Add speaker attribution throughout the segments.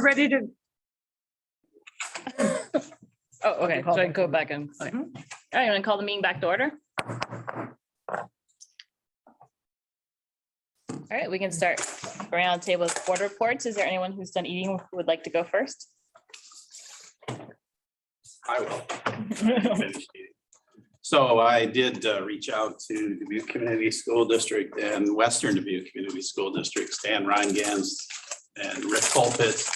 Speaker 1: ready to.
Speaker 2: Oh, okay, so I go back and, all right, you want to call the meeting back to order? All right, we can start around the table with board reports. Is there anyone who's done eating who would like to go first?
Speaker 3: I will. Finish eating. So I did reach out to Dubuque Community School District and Western Dubuque Community School District, Stan Reingans and Rick Colpitz.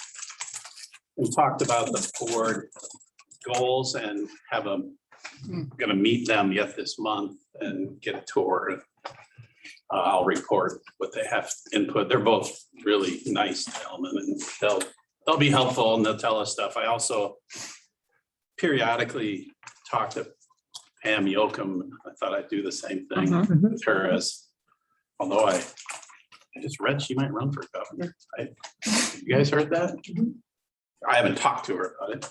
Speaker 3: We talked about the board goals and have gonna meet them yet this month and get a tour. I'll report what they have input. They're both really nice gentlemen and they'll be helpful and they'll tell us stuff. I also periodically talk to Pam Yoakum. I thought I'd do the same thing with her, as although I just read she might run for governor. You guys heard that? I haven't talked to her about it.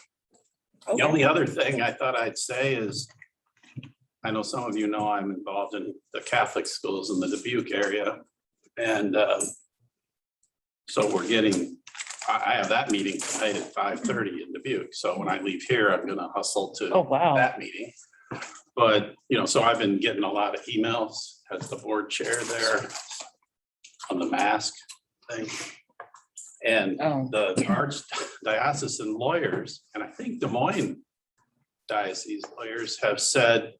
Speaker 3: The only other thing I thought I'd say is, I know some of you know I'm involved in the Catholic schools in the Dubuque area. And so we're getting, I have that meeting tonight at 5:30 in Dubuque. So when I leave here, I'm gonna hustle to that meeting. But, you know, so I've been getting a lot of emails as the board chair there on the mask thing. And the archdiocesan lawyers, and I think Des Moines diocese lawyers have said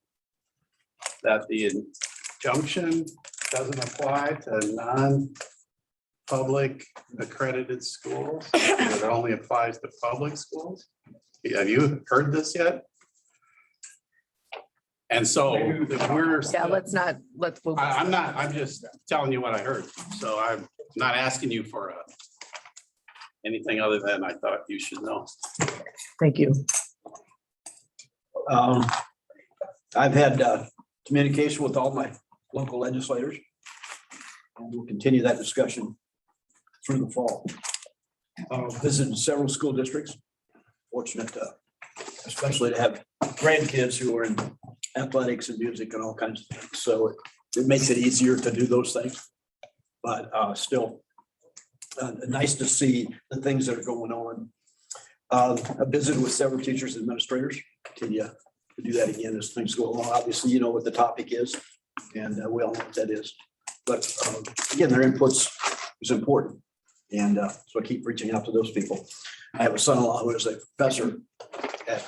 Speaker 3: that the injunction doesn't apply to non-public accredited schools. It only applies to public schools. Have you heard this yet? And so if we're I'm just telling you what I heard. So I'm not asking you for anything other than I thought you should know.
Speaker 4: Thank you. I've had communication with all my local legislators, and we'll continue that discussion through the fall. Visited several school districts. Fortunate, especially to have grandkids who are in athletics and music and all kinds of things. So it makes it easier to do those things. But still, nice to see the things that are going on. I visited with several teachers and administrators. Continue to do that again as things go along. Obviously, you know what the topic is, and we all know what that is. But again, their inputs is important. And so I keep reaching out to those people. I have a son-in-law who is a professor at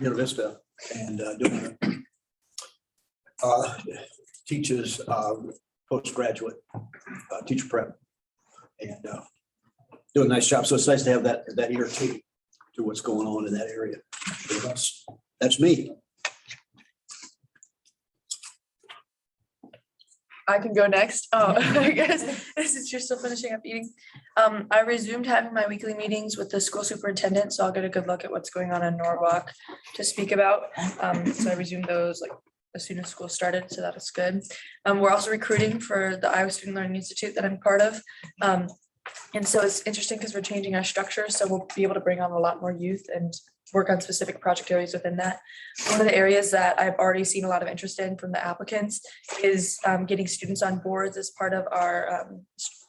Speaker 4: Vista and teaches postgraduate teacher prep and doing a nice job. So it's nice to have that ear to what's going on in that area. So that's me.
Speaker 5: I can go next. Oh, I guess since you're still finishing up eating. I resumed having my weekly meetings with the school superintendent, so I'll get a good look at what's going on in Norwalk to speak about. So I resumed those like as soon as school started, so that was good. We're also recruiting for the Iowa Student Learning Institute that I'm part of. And so it's interesting because we're changing our structure, so we'll be able to bring on a lot more youth and work on specific project areas within that. One of the areas that I've already seen a lot of interest in from the applicants is getting students on boards as part of our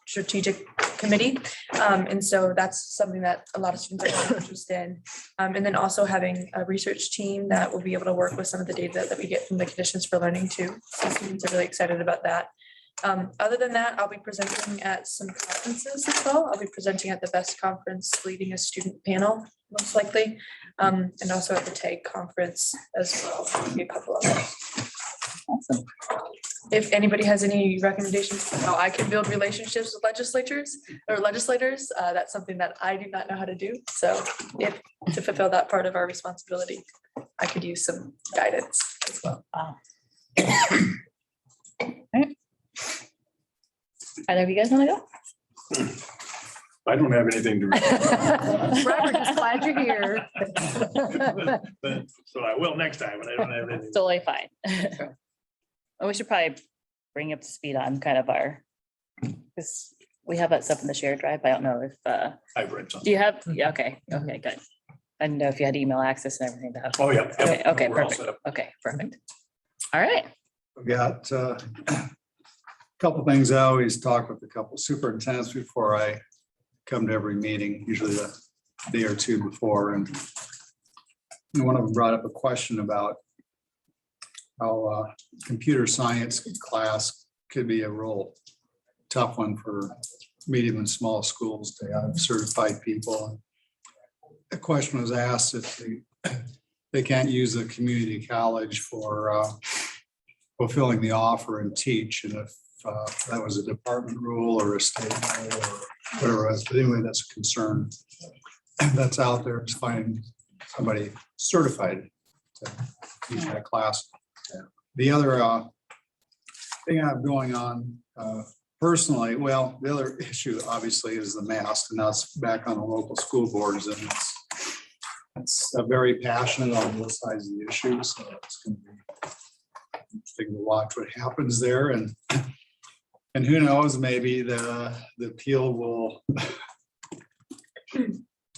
Speaker 5: strategic committee. And so that's something that a lot of students are interested in. And then also having a research team that will be able to work with some of the data that we get from the conditions for learning too. So students are really excited about that. Other than that, I'll be presenting at some conferences as well. I'll be presenting at the BEST conference, leading a student panel, most likely, and also at the TAG conference as well. Maybe a couple of those.
Speaker 2: Awesome.
Speaker 5: If anybody has any recommendations for how I can build relationships with legislators, that's something that I do not know how to do. So if to fulfill that part of our responsibility, I could use some guidance as well.
Speaker 2: Wow. Either of you guys want to go?
Speaker 6: I don't have anything to report.
Speaker 1: Robert, just glad you're here.
Speaker 6: So I will next time, but I don't have anything.
Speaker 2: Totally fine. And we should probably bring you up to speed on kind of our, because we have that stuff in the shared drive. I don't know if,
Speaker 6: I've read something.
Speaker 2: do you have, yeah, okay, good. I didn't know if you had email access and everything to have.
Speaker 6: Oh, yeah.
Speaker 2: Okay,
Speaker 6: We're all
Speaker 2: perfect.
Speaker 6: set up.
Speaker 2: Okay, perfect. All right.
Speaker 7: I've got a couple things. I always talk with a couple superintendents before I come to every meeting, usually the day or two before, and one of them brought up a question about how computer science class could be a real tough one for medium and small schools to have certified people. The question was asked if they can't use a community college for fulfilling the offer and teach, and if that was a department rule or a state rule or whatever it was. But anyway, that's a concern that's out there, is finding somebody certified to teach that class. The other thing I have going on personally, well, the other issue obviously is the mask, and that's back on the local school boards, and it's very passionate on both sides of the issue, so it's going to be interesting to watch what happens there, and who knows, maybe the appeal will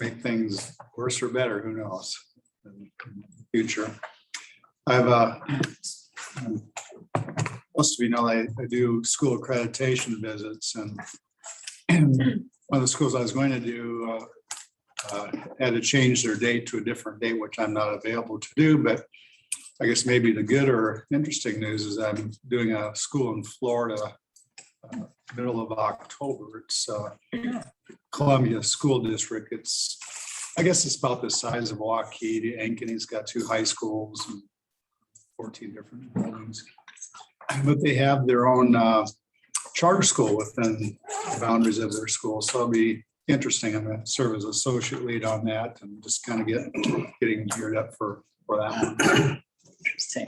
Speaker 7: make things worse or better, who knows, in the future. I have most of you know, I do school accreditation visits, and one of the schools I was going to do had to change their date to a different date, which I'm not available to do. But I guess maybe the good or interesting news is I'm doing a school in Florida, middle of October. It's Columbia School District. I guess it's about the size of Waukee. Ankeny's got 2 high schools and 14 different buildings. But they have their own charter school within the boundaries of their school. So it'll be interesting. I'm going to serve as associate lead on that and just kind of getting geared up for that one.
Speaker 2: Interesting.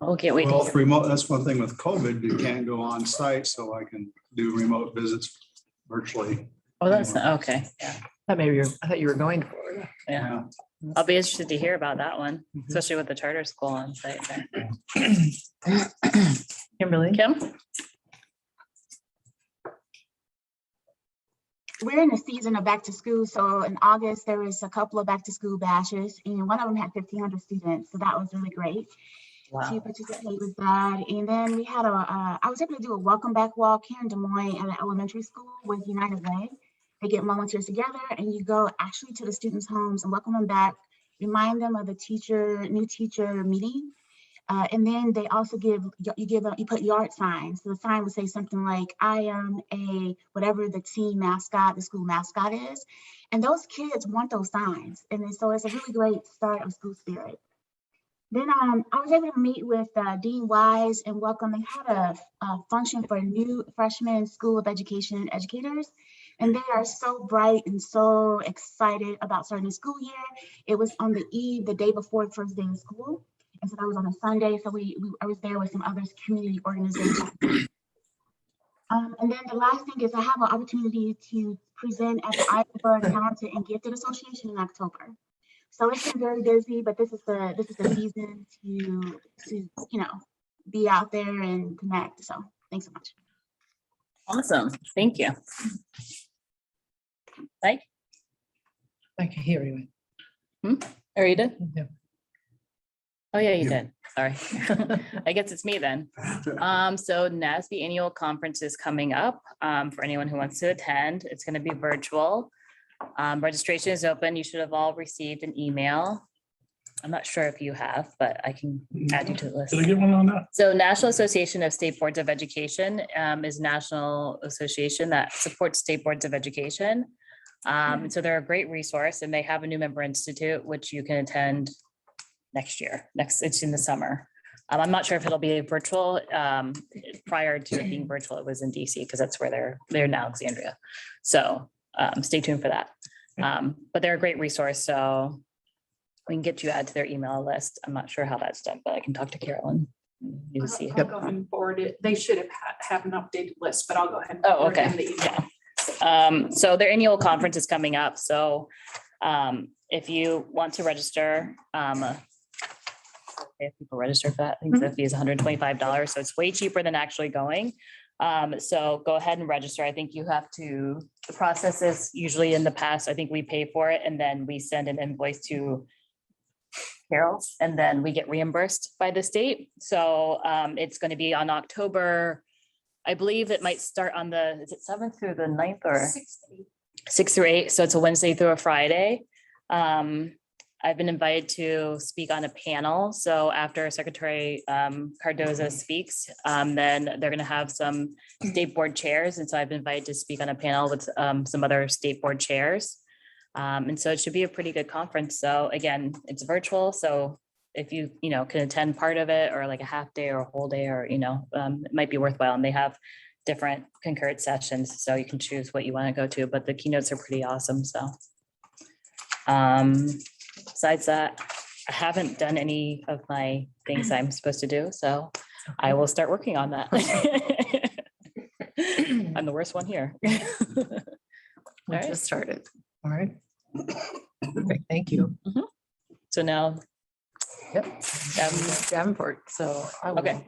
Speaker 2: Okay, wait.
Speaker 7: Well, remote, that's one thing with COVID, you can't go on site, so I can do remote visits virtually.
Speaker 2: Oh, that's okay. Yeah.
Speaker 1: I thought you were going to Florida.
Speaker 2: Yeah. I'll be interested to hear about that one, especially with the charter school on site there.
Speaker 1: Kimberly?
Speaker 2: Kim?
Speaker 8: We're in the season of back to school. So in August, there was a couple of back to school bashes, and one of them had 1,500 students. So that was really great to participate with that. And then we had I was able to do a welcome back walk here in Des Moines at an elementary school with United Way. They get volunteers together, and you go actually to the students' homes and welcome them back, remind them of the new teacher meeting. And then they also you put yard signs. So the sign would say something like, I am a, whatever the team mascot, the school mascot is. And those kids want those signs. And so it's a really great start of school spirit. Then I was able to meet with Dean Wise and welcome. They had a function for new freshmen School of Education educators. And they are so bright and so excited about starting the school year. It was on the day before the first day of school. And so that was on a Sunday. So I was there with some other community organizations. And then the last thing is I have an opportunity to present at the Iowa Talented and Gifted Association in October. So it's been very busy, but this is the season to be out there and connect. So thanks so much.
Speaker 2: Awesome. Thank you. Mike?
Speaker 1: I can hear you.
Speaker 2: Or you did?
Speaker 1: Yeah.
Speaker 2: Oh, yeah, you did. Sorry. I guess it's me then. So NASB annual conference is coming up for anyone who wants to attend. It's going to be virtual. Registration is open. You should have all received an email. I'm not sure if you have, but I can add you to the list.
Speaker 6: Did I get one on that?
Speaker 2: So National Association of State Boards of Education is a national association that supports state boards of education. So they're a great resource, and they have a new member institute, which you can attend next year. It's in the summer. I'm not sure if it'll be virtual. Prior to it being virtual, it was in DC because that's where they're in Alexandria. So stay tuned for that. But they're a great resource. So we can get you added to their email list. I'm not sure how that's done, but I can talk to Carolyn. You see.
Speaker 9: I'll go ahead and forward it. They should have an updated list, but I'll go ahead. And
Speaker 2: Oh,
Speaker 9: forward
Speaker 2: okay.
Speaker 9: them the email.
Speaker 2: Yeah. So their annual conference is coming up. So if you want to register, if people register for that, I think the fee is $125. So it's way cheaper than actually going. So go ahead and register. I think you have to, the process is usually in the past, I think we pay for it and then we send an invoice to Carol and then we get reimbursed by the state. So it's going to be on October. I believe it might start on is it 7th through the 9th or 6 through 8. So it's a Wednesday through a Friday. I've been invited to speak on a panel. So after Secretary Cardoza speaks, then they're going to have some state board chairs. And so I've been invited to speak on a panel with some other state board chairs. And so it should be a pretty good conference. So again, it's virtual. So if you can attend part of it or like a half day or a whole day or, it might be worthwhile. And they have different concurrent sessions. So you can choose what you want to go to, but the keynotes are pretty awesome. So besides that, I haven't done any of my things I'm supposed to do. So I will start working on that. I'm the worst one here.
Speaker 1: We
Speaker 2: Alright.
Speaker 1: just started. All right. Okay, thank you.
Speaker 2: So now,
Speaker 1: Yep. Davenport, so. I will-
Speaker 2: okay.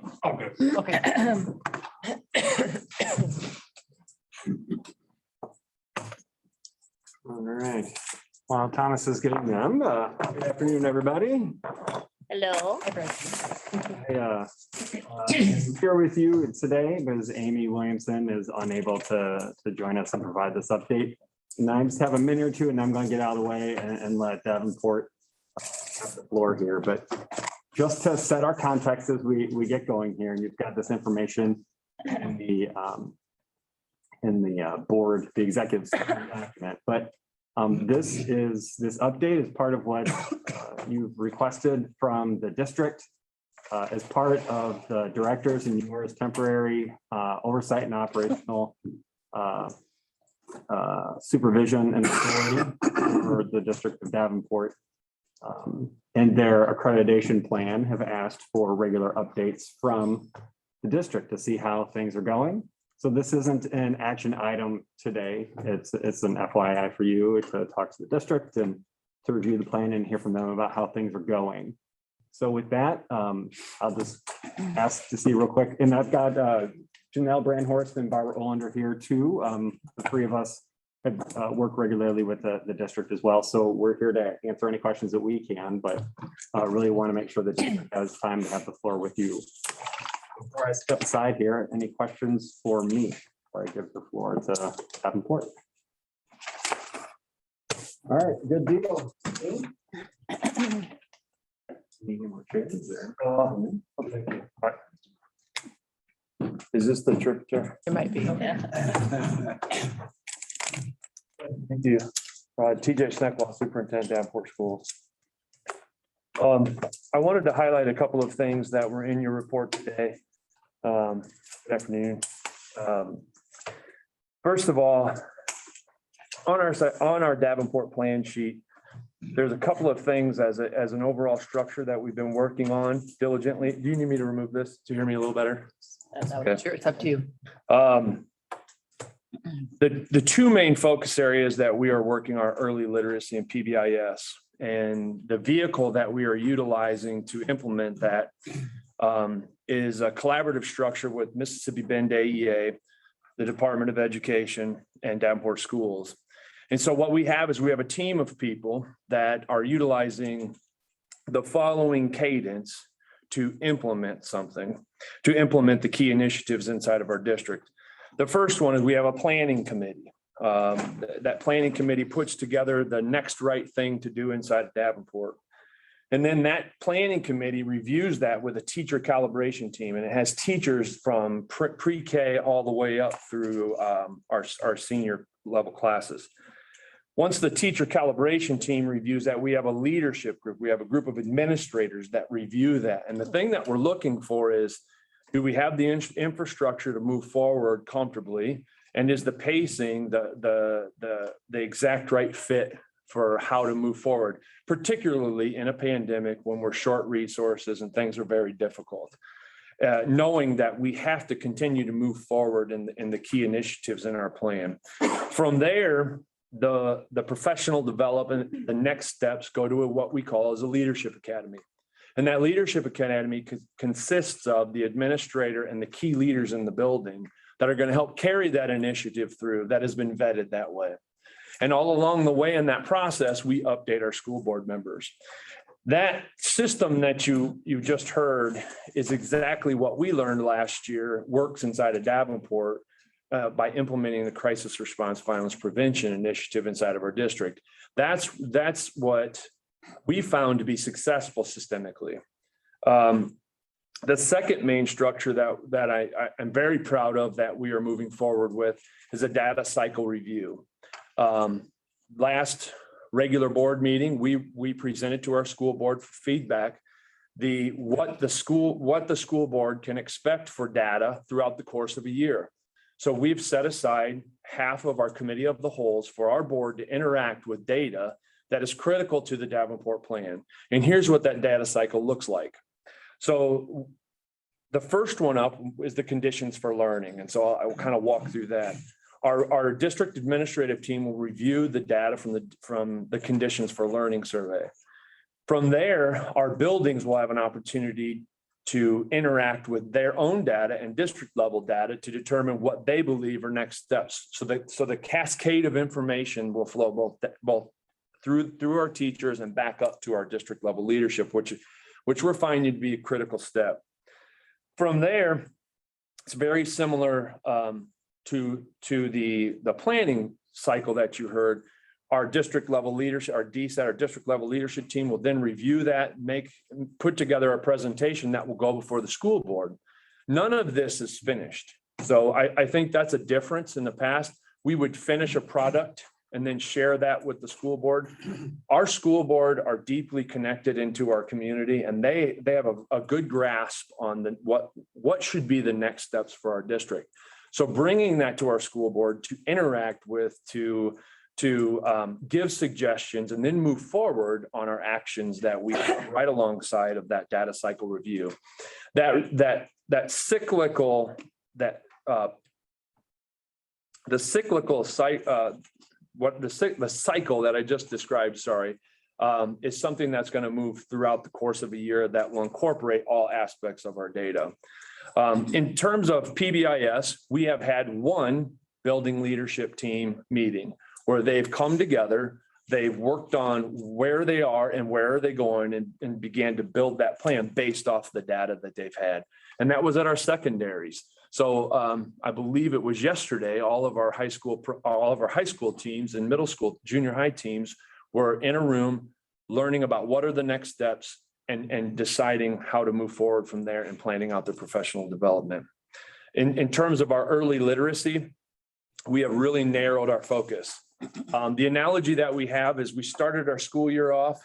Speaker 1: Okay.
Speaker 6: All right. While Thomas is getting them, good afternoon, everybody.
Speaker 2: Hello.
Speaker 6: I'm here with you today because Amy Williamson is unable to join us and provide this update. And I just have a minute or two and I'm going to get out of the way and let Davenport have the floor here. But just to set our context as we get going here, and you've got this information in the board, the executive document. But this update is part of what you've requested from the district as part of the directors and yours temporary oversight and operational supervision and authority for the District of Davenport. And their accreditation plan have asked for regular updates from the district to see how things are going. So this isn't an action item today. It's an FYI for you to talk to the district and to review the plan and hear from them about how things are going. So with that, I'll just ask to see real quick, and I've got Janelle Brandhorst and Barbara Olander here too. The three of us have worked regularly with the district as well. So we're here to answer any questions that we can, but really want to make sure that you has time to have the floor with you. Before I step aside here, any questions for me before I give the floor to Davenport? All right, good deal. Need more chairs there. Okay. All right.
Speaker 10: Is this the trick chair?
Speaker 1: It might be.
Speaker 10: Thank you. TJ Sneckwell, Superintendent, Davenport Schools. I wanted to highlight a couple of things that were in your report today. Good afternoon. First of all, on our Davenport plan sheet, there's a couple of things as an overall structure that we've been working on diligently. Do you need me to remove this to hear me a little better? Okay.
Speaker 1: Sure, it's up to you.
Speaker 10: The two main focus areas that we are working are early literacy and PBIS. And the vehicle that we are utilizing to implement that is a collaborative structure with Mississippi Bend AEA, the Department of Education, and Davenport Schools. And so what we have is we have a team of people that are utilizing the following cadence to implement something, to implement the key initiatives inside of our district. The first one is we have a planning committee. That planning committee puts together the next right thing to do inside of Davenport. And then that planning committee reviews that with a teacher calibration team. And it has teachers from pre-K all the way up through our senior level classes. Once the teacher calibration team reviews that, we have a leadership group. We have a group of administrators that review that. And the thing that we're looking for is, do we have the infrastructure to move forward comfortably? And is the pacing the exact right fit for how to move forward, particularly in a pandemic when we're short resources and things are very difficult? Knowing that we have to continue to move forward in the key initiatives in our plan. From there, the professional development, the next steps go to what we call as a leadership academy. And that leadership academy consists of the administrator and the key leaders in the building that are going to help carry that initiative through that has been vetted that way. And all along the way in that process, we update our school board members. That system that you just heard is exactly what we learned last year, works inside of Davenport. by implementing the crisis response violence prevention initiative inside of our district. That's what we found to be successful systemically. The second main structure that I'm very proud of that we are moving forward with is a data cycle review. Last regular board meeting, we presented to our school board for feedback what the school board can expect for data throughout the course of a year. So we've set aside half of our committee of the wholes for our board to interact with data that is critical to the Davenport plan. And here's what that data cycle looks like. So the first one up is the conditions for learning. And so I will kind of walk through that. Our district administrative team will review the data from the conditions for learning survey. From there, our buildings will have an opportunity to interact with their own data and district level data to determine what they believe are next steps. So the cascade of information will flow both through our teachers and back up to our district level leadership, which we're finding to be a critical step. From there, it's very similar to the planning cycle that you heard. Our district level leadership, our DSAT, our district level leadership team will then review that, put together a presentation that will go before the school board. None of this is finished. So I think that's a difference. In the past, we would finish a product and then share that with the school board. Our school board are deeply connected into our community, and they have a good grasp on what should be the next steps for our district. So bringing that to our school board to interact with, to give suggestions and then move forward on our actions that we right alongside of that data cycle review. The cycle that I just described, is something that's going to move throughout the course of a year that will incorporate all aspects of our data. In terms of PBIS, we have had one building leadership team meeting where they've come together, they've worked on where they are and where are they going, and began to build that plan based off the data that they've had. And that was at our secondaries. So I believe it was yesterday, all of our high school teams and middle school, junior high teams were in a room learning about what are the next steps and deciding how to move forward from there and planning out their professional development. In terms of our early literacy, we have really narrowed our focus. The analogy that we have is we started our school year off,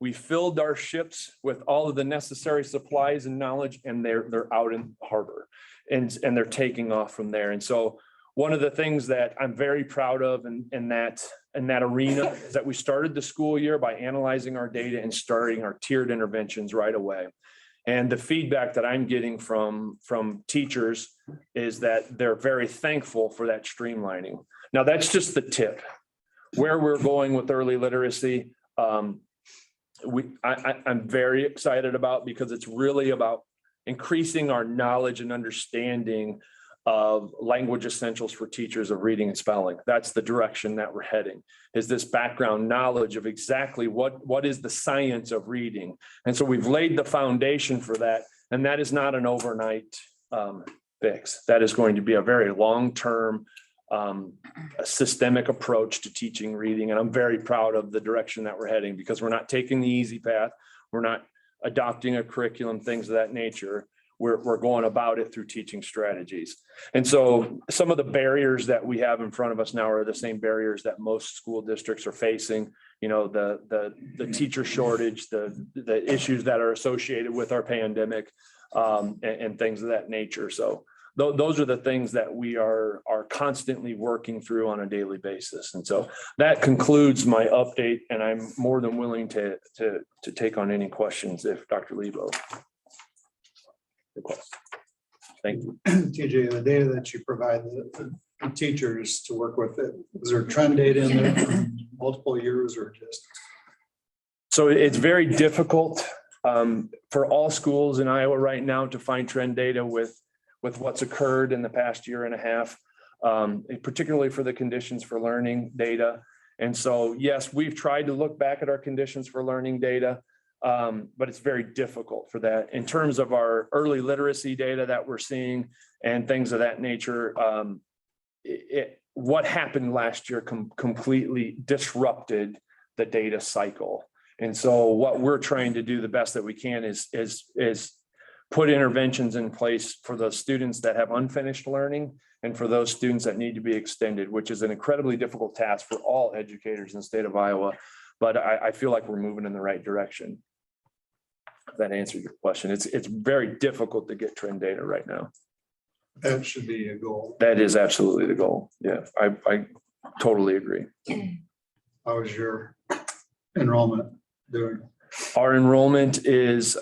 Speaker 10: we filled our ships with all of the necessary supplies and knowledge, and they're out in harbor and they're taking off from there. And so one of the things that I'm very proud of in that arena is that we started the school year by analyzing our data and starting our tiered interventions right away. And the feedback that I'm getting from teachers is that they're very thankful for that streamlining. Now, that's just the tip. Where we're going with early literacy, I'm very excited about, because it's really about increasing our knowledge and understanding of language essentials for teachers of reading and spelling. That's the direction that we're heading, is this background knowledge of exactly what is the science of reading. And so we've laid the foundation for that. And that is not an overnight fix. That is going to be a very long-term systemic approach to teaching reading. And I'm very proud of the direction that we're heading, because we're not taking the easy path. We're not adopting a curriculum, things of that nature. We're going about it through teaching strategies. And so some of the barriers that we have in front of us now are the same barriers that most school districts are facing. You know, the teacher shortage, the issues that are associated with our pandemic, and things of that nature. So those are the things that we are constantly working through on a daily basis. And so that concludes my update, and I'm more than willing to take on any questions if Dr. Lebo. Thank you.
Speaker 7: TJ, the data that you provide the teachers to work with, is there trend data in there for multiple years or just?
Speaker 10: So it's very difficult for all schools in Iowa right now to find trend data with what's occurred in the past year and a half, particularly for the conditions for learning data. And so, yes, we've tried to look back at our conditions for learning data, but it's very difficult for that. In terms of our early literacy data that we're seeing and things of that nature, what happened last year completely disrupted the data cycle. And so what we're trying to do the best that we can is put interventions in place for the students that have unfinished learning and for those students that need to be extended, which is an incredibly difficult task for all educators in the state of Iowa. But I feel like we're moving in the right direction. If that answers your question. It's very difficult to get trend data right now.
Speaker 7: That should be a goal.
Speaker 10: That is absolutely the goal. Yeah, I totally agree.
Speaker 7: How was your enrollment doing?
Speaker 10: Our enrollment is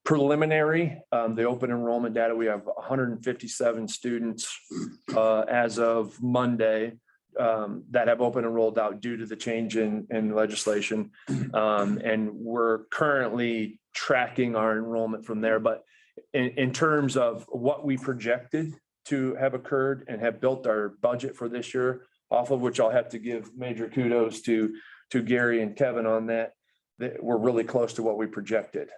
Speaker 10: preliminary. The open enrollment data, we have 157 students as of Monday that have open enrolled out due to the change in legislation. And we're currently tracking our enrollment from there. But in terms of what we projected to have occurred and have built our budget for this year, off of which I'll have to give major kudos to Gary and Kevin on that we're really close to what we projected.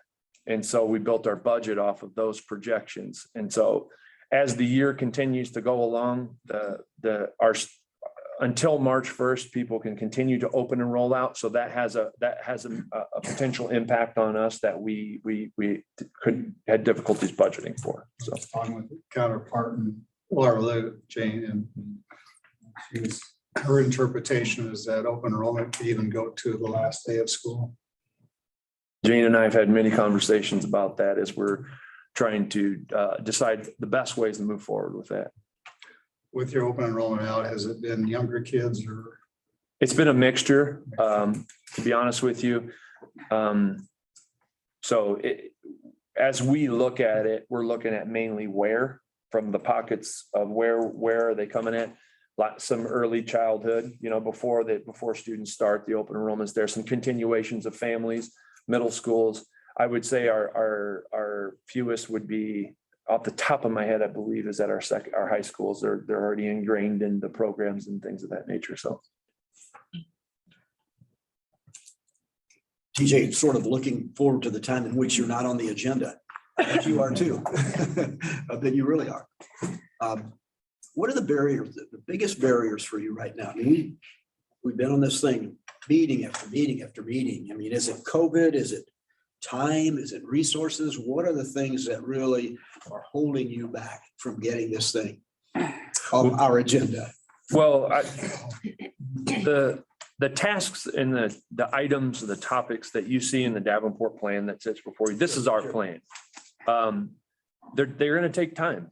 Speaker 10: And so we built our budget off of those projections. And so as the year continues to go along, until March 1st, people can continue to open and roll out. So that has a potential impact on us that we had difficulties budgeting for. So
Speaker 7: On with the counterpart in Waterloo, Jane, and her interpretation is that open enrollment can even go to the last day of school.
Speaker 10: Jane and I have had many conversations about that as we're trying to decide the best ways to move forward with that.
Speaker 7: With your open enrollment out, has it been younger kids or?
Speaker 10: It's been a mixture, to be honest with you. As we look at it, we're looking at mainly where, from the pockets of where are they coming in? Some early childhood, before students start the open enrollments, there's some continuations of families, middle schools. I would say our fewest would be, off the top of my head, I believe, is at our high schools. They're already ingrained in the programs and things of that nature. So
Speaker 4: TJ, sort of looking forward to the time in which you're not on the agenda. But you are too. I bet you really are. What are the barriers, the biggest barriers for you right now? I mean, we've been on this thing meeting after meeting after meeting. I mean, is it COVID? Is it time? Is it resources? What are the things that really are holding you back from getting this thing on our agenda?
Speaker 10: Well, the tasks and the items, the topics that you see in the Davenport plan that sits before you, this is our plan. They're going to take time,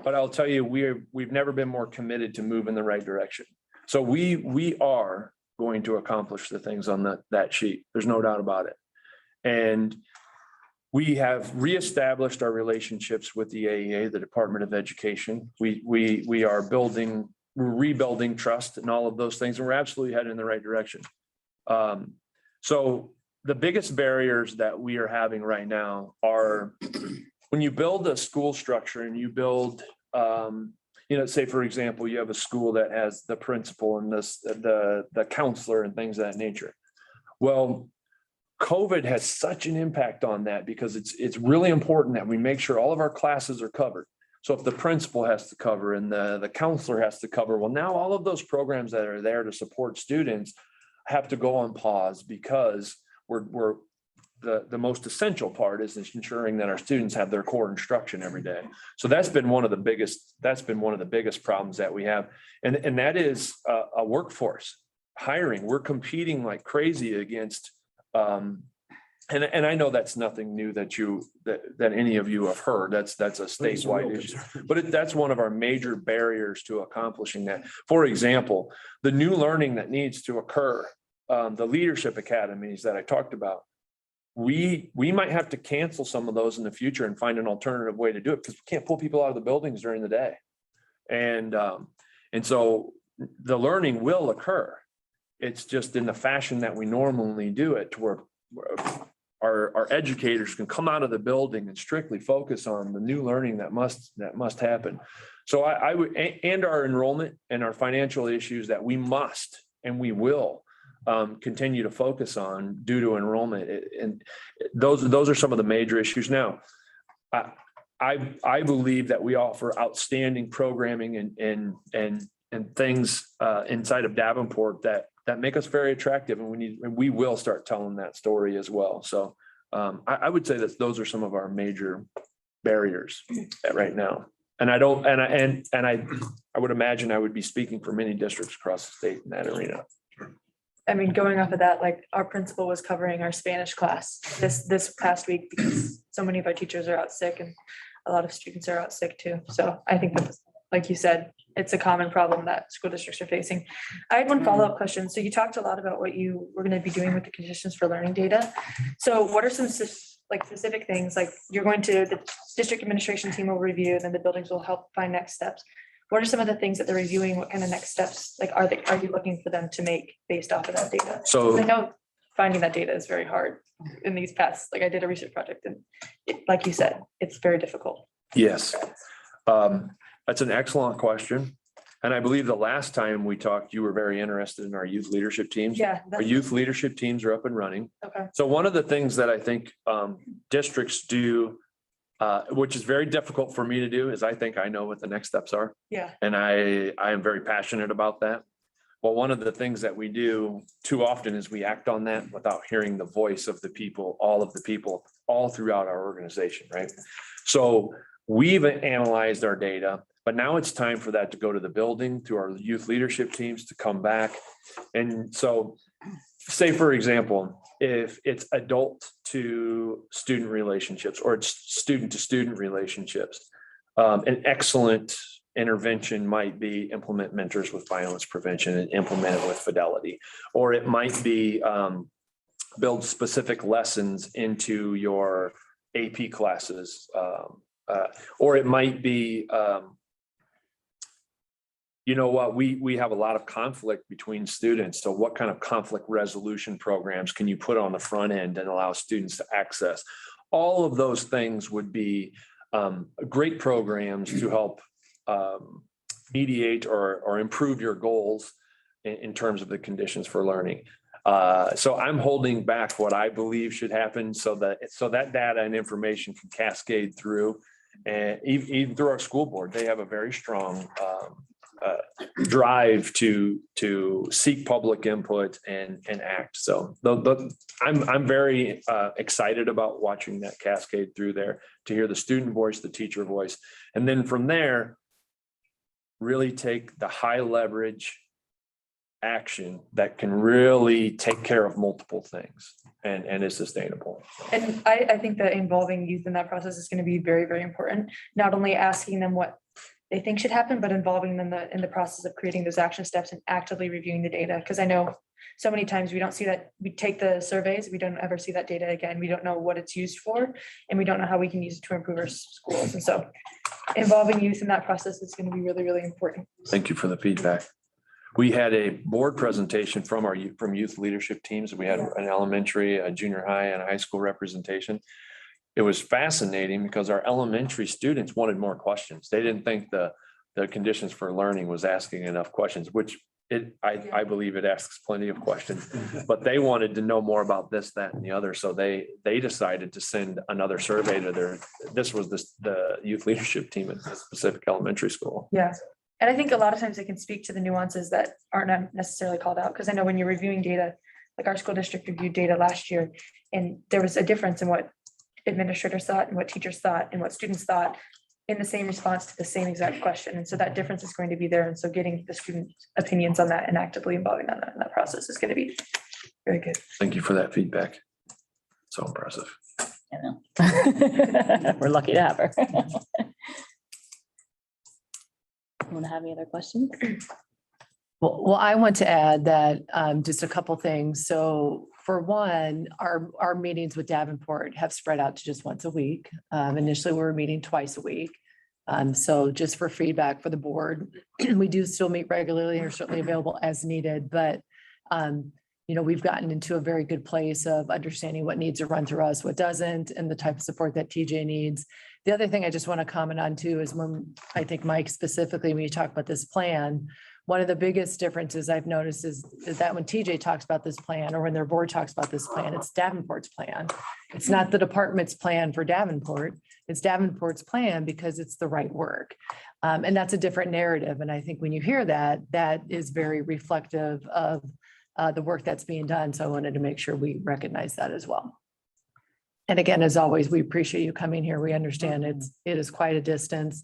Speaker 10: but I'll tell you, we've never been more committed to move in the right direction. So we are going to accomplish the things on that sheet. There's no doubt about it. And we have reestablished our relationships with the AEA, the Department of Education. We are rebuilding trust and all of those things, and we're absolutely heading in the right direction. So the biggest barriers that we are having right now are when you build a school structure and you build, say, for example, you have a school that has the principal and the counselor and things of that nature. Well, COVID has such an impact on that because it's really important that we make sure all of our classes are covered. So if the principal has to cover and the counselor has to cover, well, now all of those programs that are there to support students have to go on pause because the most essential part is ensuring that our students have their core instruction every day. So that's been one of the biggest problems that we have. And that is a workforce hiring. We're competing like crazy against and I know that's nothing new that any of you have heard. That's a statewide issue, but that's one of our major barriers to accomplishing that. For example, the new learning that needs to occur, the leadership academies that I talked about, we might have to cancel some of those in the future and find an alternative way to do it because we can't pull people out of the buildings during the day. And so the learning will occur. It's just in the fashion that we normally do it, to where our educators can come out of the building and strictly focus on the new learning that must happen. So I would, and our enrollment and our financial issues that we must and we will continue to focus on due to enrollment. And those are some of the major issues. Now, I believe that we offer outstanding programming and and things inside of Davenport that make us very attractive, and we will start telling that story as well. So I would say that those are some of our major barriers right now. And I would imagine I would be speaking for many districts across the state in that arena.
Speaker 5: I mean, going off of that, like our principal was covering our Spanish class this past week because so many of our teachers are out sick and a lot of students are out sick too. So I think that, like you said, it's a common problem that school districts are facing. I had one follow-up question. So you talked a lot about what you were going to be doing with the conditions for learning data. So what are some specific things, like you're going to, the district administration team will review, then the buildings will help find next steps. What are some of the things that they're reviewing? What kind of next steps, like, are you looking for them to make based off of that data?
Speaker 10: So
Speaker 5: I know finding that data is very hard in these past, like I did a research project and like you said, it's very difficult.
Speaker 10: yes, that's an excellent question. And I believe the last time we talked, you were very interested in our youth leadership teams.
Speaker 5: Yeah.
Speaker 10: Our youth leadership teams are up and running.
Speaker 5: Okay.
Speaker 10: So one of the things that I think districts do, which is very difficult for me to do, is I think I know what the next steps are.
Speaker 5: Yeah.
Speaker 10: And I am very passionate about that. Well, one of the things that we do too often is we act on that without hearing the voice of the people, all throughout our organization, right? So we've analyzed our data, but now it's time for that to go to the building, to our youth leadership teams to come back. And so say, for example, if it's adult to student relationships or it's student to student relationships, an excellent intervention might be implement Mentors with Violence Prevention and implement it with Fidelity. Or it might be build specific lessons into your AP classes. Or it might be, you know what, we have a lot of conflict between students. So what kind of conflict resolution programs can you put on the front end and allow students to access? All of those things would be great programs to help mediate or improve your goals in terms of the conditions for learning. So I'm holding back what I believe should happen so that data and information can cascade through, and even through our school board. They have a very strong drive to seek public input and act. So I'm very excited about watching that cascade through there, to hear the student voice, the teacher voice, and then from there, really take the high leverage action that can really take care of multiple things and is sustainable.
Speaker 5: And I think that involving youth in that process is going to be very, very important. Not only asking them what they think should happen, but involving them in the process of creating those action steps and actively reviewing the data. Because I know so many times we don't see that. We take the surveys, we don't ever see that data again. We don't know what it's used for, and we don't know how we can use it to improve our schools. And so involving youth in that process is going to be really, really important.
Speaker 10: Thank you for the feedback. We had a board presentation from youth leadership teams. We had an elementary, a junior high, and a high school representation. It was fascinating because our elementary students wanted more questions. They didn't think the conditions for learning was asking enough questions, which I believe it asks plenty of questions, but they wanted to know more about this, that, and the other. So they decided to send another survey to the youth leadership team at the specific elementary school.
Speaker 5: Yeah. And I think a lot of times they can speak to the nuances that aren't necessarily called out. Because I know when you're reviewing data, like our school district reviewed data last year, and there was a difference in what administrators thought and what teachers thought and what students thought in the same response to the same exact question. And so that difference is going to be there. And so getting the student opinions on that and actively involving them in that process is going to be very good.
Speaker 10: Thank you for that feedback. So impressive.
Speaker 2: I know. We're lucky to have her. Want to have any other questions?
Speaker 1: Well, I want to add that just a couple things. So for one, our meetings with Davenport have spread out to just once a week. Initially, we were meeting twice a week. So just for feedback for the board, we do still meet regularly and are certainly available as needed, but we've gotten into a very good place of understanding what needs to run through us, what doesn't, and the type of support that TJ needs. The other thing I just want to comment on too is when I think Mike specifically, when you talk about this plan, one of the biggest differences I've noticed is that when TJ talks about this plan, or when their board talks about this plan, it's Davenport's plan. It's not the department's plan for Davenport. It's Davenport's plan because it's the right work. And that's a different narrative. And I think when you hear that, that is very reflective of the work that's being done. So I wanted to make sure we recognize that as well. And again, as always, we appreciate you coming here. We understand it is quite a distance.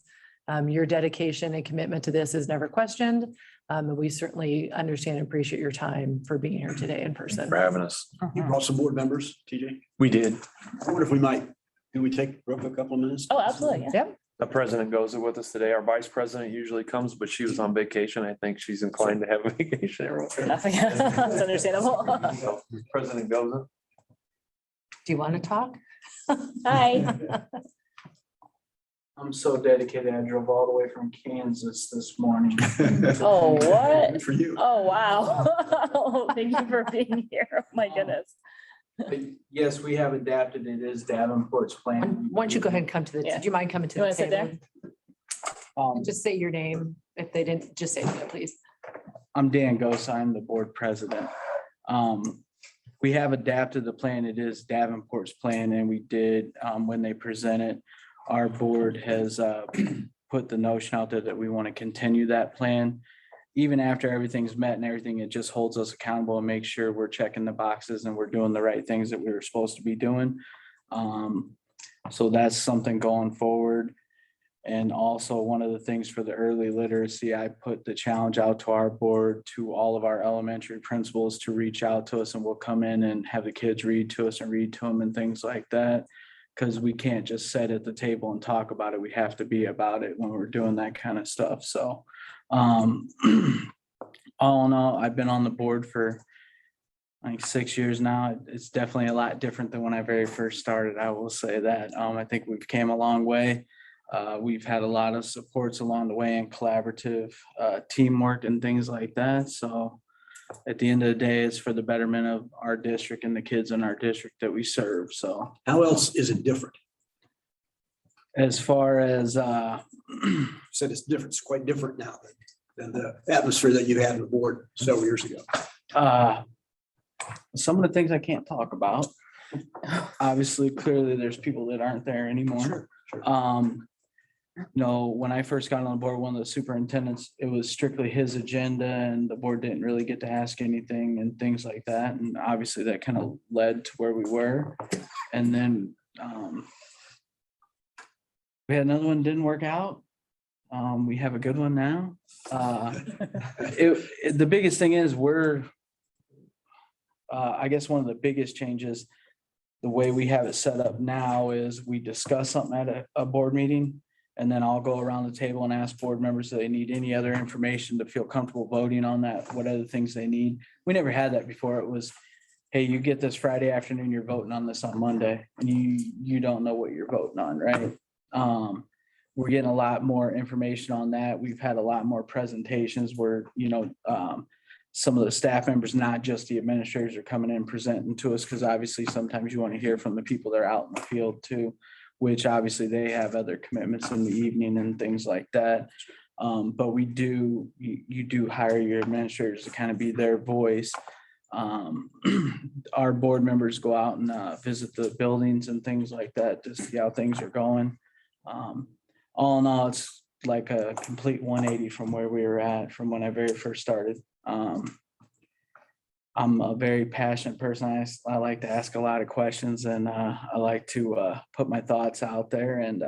Speaker 1: Your dedication and commitment to this is never questioned. And we certainly understand and appreciate your time for being here today in person.
Speaker 10: For having us.
Speaker 4: You brought some board members, TJ.
Speaker 10: We did.
Speaker 4: I wonder if we might, can we take a couple of minutes?
Speaker 2: Oh, absolutely. Yeah.
Speaker 1: Yep.
Speaker 10: The president goes with us today. Our vice president usually comes, but she was on vacation. I think she's inclined to have a vacation.
Speaker 2: Nothing. That's understandable.
Speaker 10: So, President goes.
Speaker 1: Do you want to talk?
Speaker 2: Hi.
Speaker 11: I'm so dedicated. I drove all the way from Kansas this morning.
Speaker 2: Oh, what?
Speaker 4: Good for you.
Speaker 2: Oh, wow. Thank you for being here. Oh, my goodness.
Speaker 11: But yes, we have adapted. It is Davenport's plan.
Speaker 1: Why don't you go ahead and come to the,
Speaker 2: Yeah.
Speaker 1: do you mind coming to
Speaker 2: You
Speaker 1: the
Speaker 2: wanna sit
Speaker 1: table?
Speaker 11: Um,
Speaker 1: Just say your name. If they didn't, just say that, please.
Speaker 11: I'm Dan Gose. I'm the board president. We have adapted the plan. It is Davenport's plan, and we did, when they presented, our board has put the notion out there that we want to continue that plan. Even after everything's met and everything, it just holds us accountable and makes sure we're checking the boxes and we're doing the right things that we were supposed to be doing. So that's something going forward. And also one of the things for the early literacy, I put the challenge out to our board, to all of our elementary principals to reach out to us, and we'll come in and have the kids read to us and read to them and things like that. Because we can't just sit at the table and talk about it. We have to be about it when we're doing that kind of stuff. So all in all, I've been on the board for like 6 years now. It's definitely a lot different than when I very first started. I will say that. I think we've came a long way. We've had a lot of supports along the way and collaborative teamwork and things like that. So at the end of the day, it's for the betterment of our district and the kids in our district that we serve. So
Speaker 4: How else is it different?
Speaker 11: as far as
Speaker 4: Said it's different, it's quite different now than the atmosphere that you had on the board several years ago.
Speaker 11: some of the things I can't talk about, obviously, clearly, there's people that aren't there anymore. When I first got on the board, one of the superintendents, it was strictly his agenda and the board didn't really get to ask anything and things like that. And obviously that kind of led to where we were. And then we had another one, didn't work out. We have a good one now. The biggest thing is I guess one of the biggest changes, the way we have it set up now is we discuss something at a board meeting. And then I'll go around the table and ask board members if they need any other information to feel comfortable voting on that, what other things they need. We never had that before. It was, hey, you get this Friday afternoon, you're voting on this on Monday, and you don't know what you're voting on, right? We're getting a lot more information on that. We've had a lot more presentations where, some of the staff members, not just the administrators, are coming in and presenting to us, because obviously sometimes you want to hear from the people that are out in the field too, which obviously they have other commitments in the evening and things like that. But you do hire your administrators to kind of be their voice. Our board members go out and visit the buildings and things like that to see how things are going. All in all, it's like a complete 180 from where we were at from when I very first started. I'm a very passionate person. I like to ask a lot of questions, and I like to put my thoughts out there, and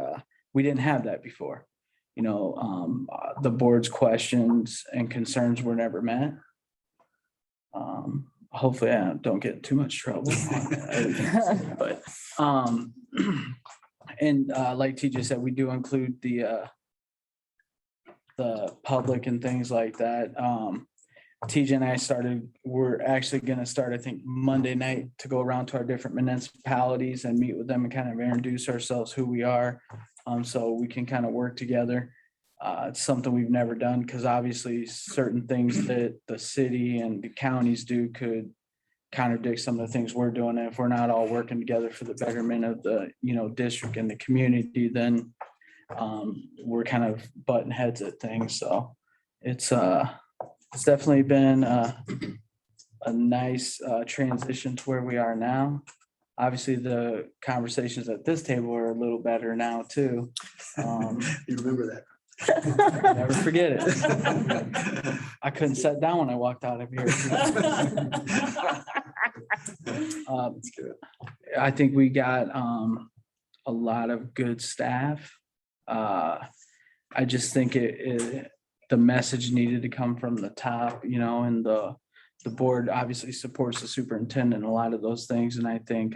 Speaker 11: we didn't have that before. The board's questions and concerns were never met. Hopefully I don't get in too much trouble. But like TJ said, we do include the public and things like that. TJ and I we're actually going to start, I think, Monday night to go around to our different municipalities and meet with them and kind of introduce ourselves, who we are, so we can kind of work together. It's something we've never done, because obviously certain things that the city and the counties do could contradict some of the things we're doing. And if we're not all working together for the betterment of the, district and the community, then we're kind of butting heads at things. So it's It's definitely been a nice transition to where we are now. Obviously, the conversations at this table are a little better now too.
Speaker 4: You remember that?
Speaker 11: Never forget it. I couldn't sit down when I walked out of here. I think we got a lot of good staff. I just think the message needed to come from the top, and the board obviously supports the superintendent in a lot of those things. And I think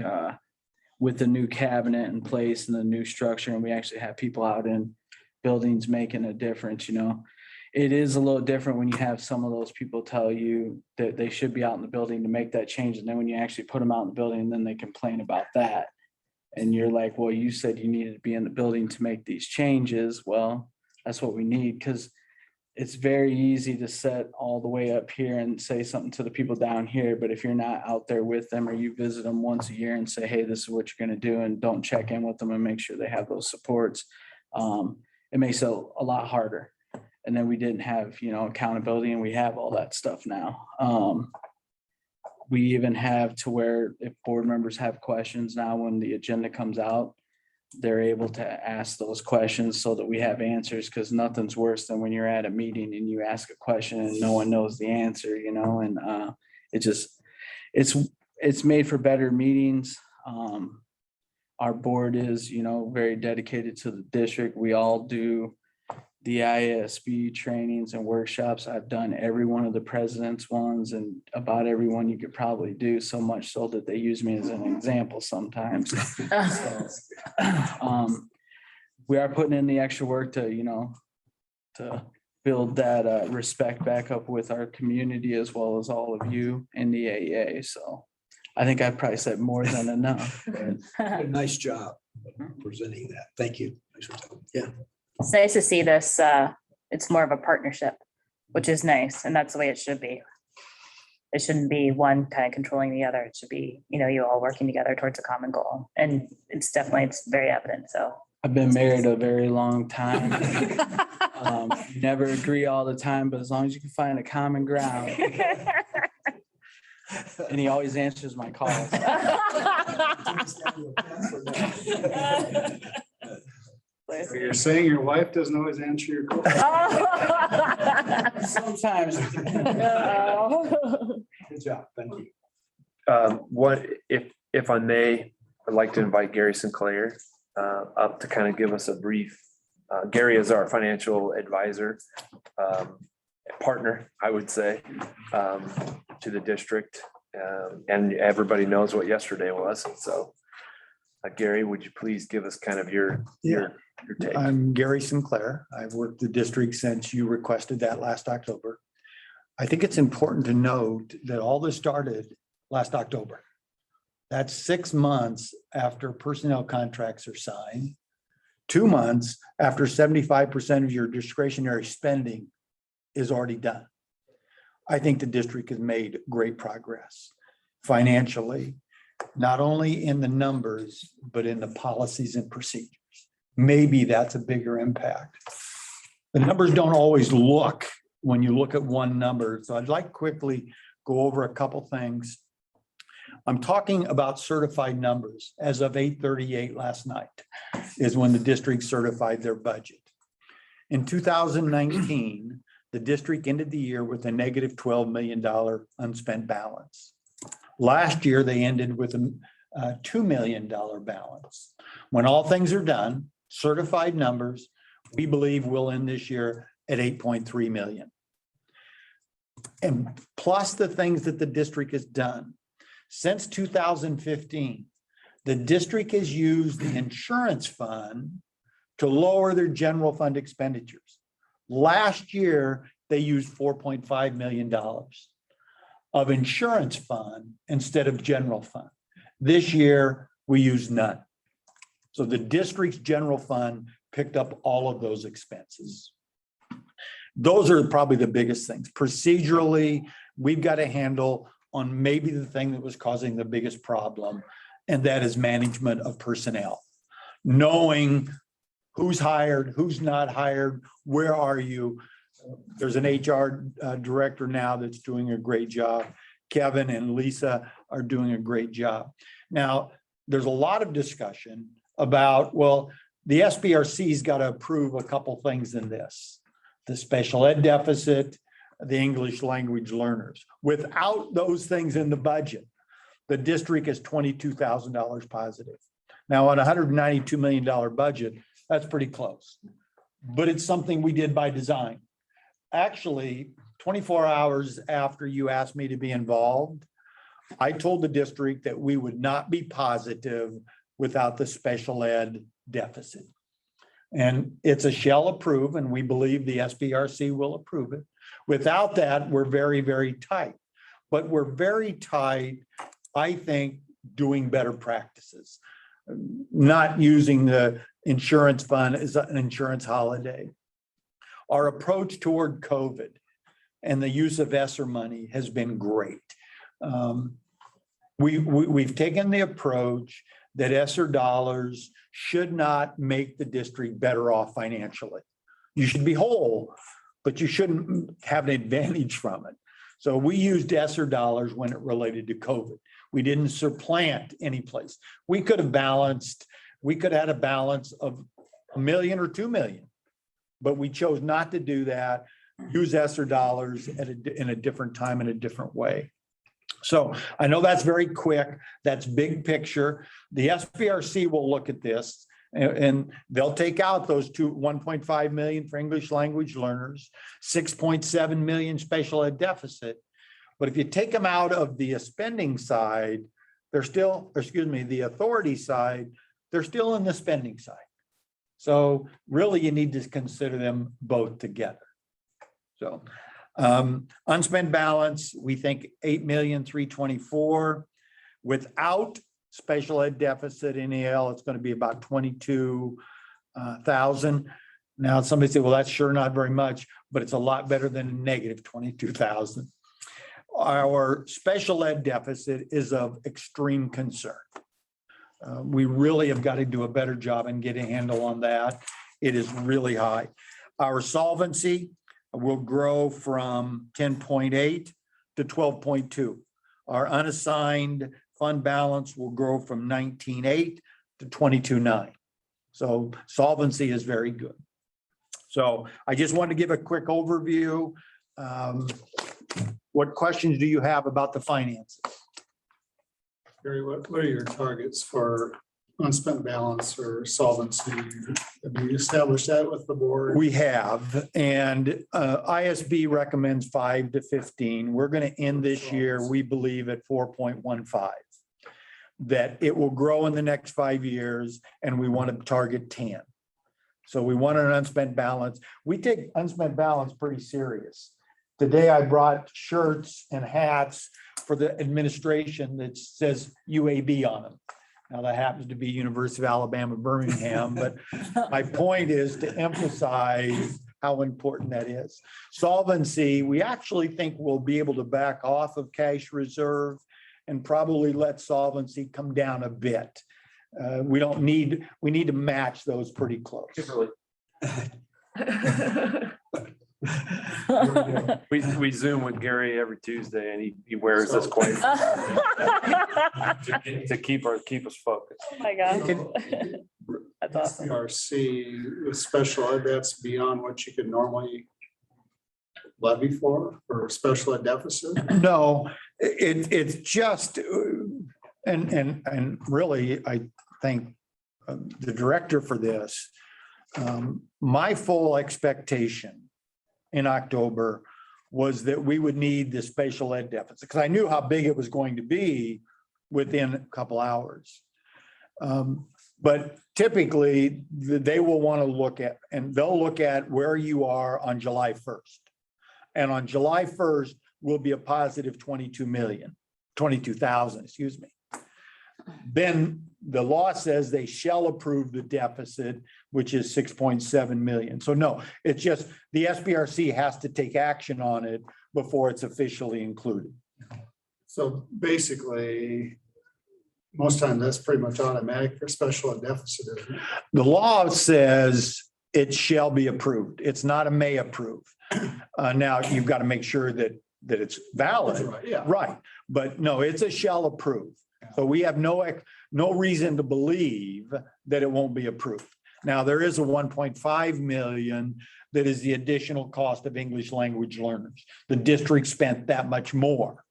Speaker 11: with the new cabinet in place and the new structure, and we actually have people out in buildings making a difference, it is a little different when you have some of those people tell you that they should be out in the building to make that change. And then when you actually put them out in the building, and then they complain about that. And you're like, well, you said you needed to be in the building to make these changes. Well, that's what we need, because it's very easy to sit all the way up here and say something to the people down here. But if you're not out there with them, or you visit them once a year and say, hey, this is what you're going to do, and don't check in with them and make sure they have those supports, it makes it a lot harder. And then we didn't have, accountability, and we have all that stuff now. We even have to where if board members have questions now, when the agenda comes out, they're able to ask those questions so that we have answers, because nothing's worse than when you're at a meeting and you ask a question and no one knows the answer, and it's made for better meetings. Our board is, very dedicated to the district. We all do the IASB trainings and workshops. I've done every one of the president's ones, and about every one you could probably do, so much so that they use me as an example sometimes. We are putting in the extra work to build that respect back up with our community, as well as all of you in the AEA. So I think I've probably said more than enough.
Speaker 4: Nice job presenting that. Thank you. Yeah.
Speaker 2: It's nice to see this. It's more of a partnership, which is nice. And that's the way it should be. It shouldn't be one kind of controlling the other. It should be, you all working together towards a common goal. And it's very evident. So
Speaker 11: I've been married a very long time. Never agree all the time, but as long as you can find a common ground. And he always answers my calls.
Speaker 7: So you're saying your wife doesn't always answer your call?
Speaker 11: Sometimes.
Speaker 4: Good job. Thank you.
Speaker 10: What, if I may, I'd like to invite Gary Sinclair up to kind of give us a brief. Gary is our financial advisor, partner, I would say, to the district. And everybody knows what yesterday was. So Gary, would you please give us kind of your take?
Speaker 12: I'm Gary Sinclair. I've worked the district since you requested that last October. I think it's important to note that all this started last October. That's 6 months after personnel contracts are signed, 2 months after 75% of your discretionary spending is already done. I think the district has made great progress financially, not only in the numbers, but in the policies and procedures. Maybe that's a bigger impact. The numbers don't always look when you look at one number. So I'd like quickly go over a couple things. I'm talking about certified numbers. As of 8:38 last night is when the district certified their budget. In 2019, the district ended the year with a negative $12 million unspent balance. Last year, they ended with a $2 million balance. When all things are done, certified numbers, we believe we'll end this year at 8.3 million. And plus the things that the district has done. Since 2015, the district has used the insurance fund to lower their general fund expenditures. Last year, they used $4.5 million of insurance fund instead of general fund. This year, we use none. So the district's general fund picked up all of those expenses. Those are probably the biggest things. Procedurally, we've got a handle on maybe the thing that was causing the biggest problem, and that is management of personnel. Knowing who's hired, who's not hired, where are you? There's an HR director now that's doing a great job. Kevin and Lisa are doing a great job. Now, there's a lot of discussion about, well, the SBRC's got to approve a couple things in this. The special ed deficit, the English language learners. Without those things in the budget, the district is $22,000 positive. Now, on a $192 million budget, that's pretty close. But it's something we did by design. Actually, 24 hours after you asked me to be involved, I told the district that we would not be positive without the special ed deficit. And it's a shall approve, and we believe the SBRC will approve it. Without that, we're very, very tight. But we're very tight, I think, doing better practices. Not using the insurance fund as an insurance holiday. Our approach toward COVID and the use of ESSER money has been great. We've taken the approach that ESSER dollars should not make the district better off financially. You should be whole, but you shouldn't have an advantage from it. So we used ESSER dollars when it related to COVID. We didn't supplant any place. We could have had a balance of $1 million or $2 million, but we chose not to do that, use ESSER dollars in a different time, in a different way. So I know that's very quick. That's big picture. The SBRC will look at this and they'll take out those 1.5 million for English language learners, 6.7 million special ed deficit. But if you take them out of the spending side, they're still, the authority side, they're still in the spending side. So really you need to consider them both together. So unspent balance, we think 8,324,000. Without special ed deficit in EL, it's going to be about 22,000. Now somebody said, well, that's sure not very much, but it's a lot better than negative 22,000. Our special ed deficit is of extreme concern. We really have got to do a better job and get a handle on that. It is really high. Our solvency will grow from 10.8 to 12.2. Our unassigned fund balance will grow from 19.8 to 22.9. So solvency is very good. So I just wanted to give a quick overview. What questions do you have about the finances?
Speaker 7: Gary, what are your targets for unspent balance or solvency? Have you established that with the board?
Speaker 12: We have, and ISB recommends 5 to 15. We're going to end this year, we believe, at 4.15. That it will grow in the next 5 years, and we want to target 10. So we want an unspent balance. We take unspent balance pretty serious. Today I brought shirts and hats for the administration that says UAB on them. Now that happens to be University of Alabama, Birmingham, but my point is to emphasize how important that is. Solvency, we actually think we'll be able to back off of cash reserve and probably let solvency come down a bit. We need to match those pretty close.
Speaker 10: We Zoom with Gary every Tuesday and he wears this quite to keep us focused.
Speaker 2: Oh my gosh. That's awesome.
Speaker 7: SBRC with special ed, that's beyond what you could normally levy for special ed deficit?
Speaker 12: No, it's just, and really, I think the director for this, my full expectation in October was that we would need the special ed deficit because I knew how big it was going to be within a couple hours. But typically they will want to look at, and they'll look at where you are on July 1st. And on July 1st will be a positive 22,000, excuse me. Then the law says they shall approve the deficit, which is 6.7 million. So no, it's just the SBRC has to take action on it before it's officially included.
Speaker 7: So basically, most time that's pretty much automatic for special ed deficit, isn't it?
Speaker 12: The law says it shall be approved. It's not a may approve. Now, you've got to make sure that it's valid.
Speaker 7: Yeah.
Speaker 12: Right, but no, it's a shall approve. So we have no reason to believe that it won't be approved. Now, there is a 1.5 million that is the additional cost of English language learners. The district spent that much more.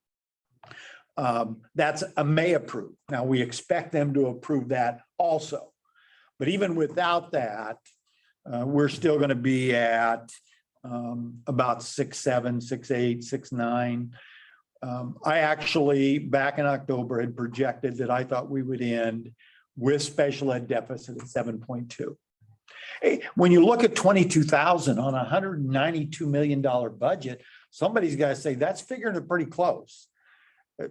Speaker 12: That's a may approve. Now, we expect them to approve that also. But even without that, we're still going to be at about 6.7, 6.8, 6.9. I actually, back in October, had projected that I thought we would end with special ed deficit at 7.2. Hey, when you look at 22,000 on a $192 million budget, somebody's got to say that's figuring it pretty close.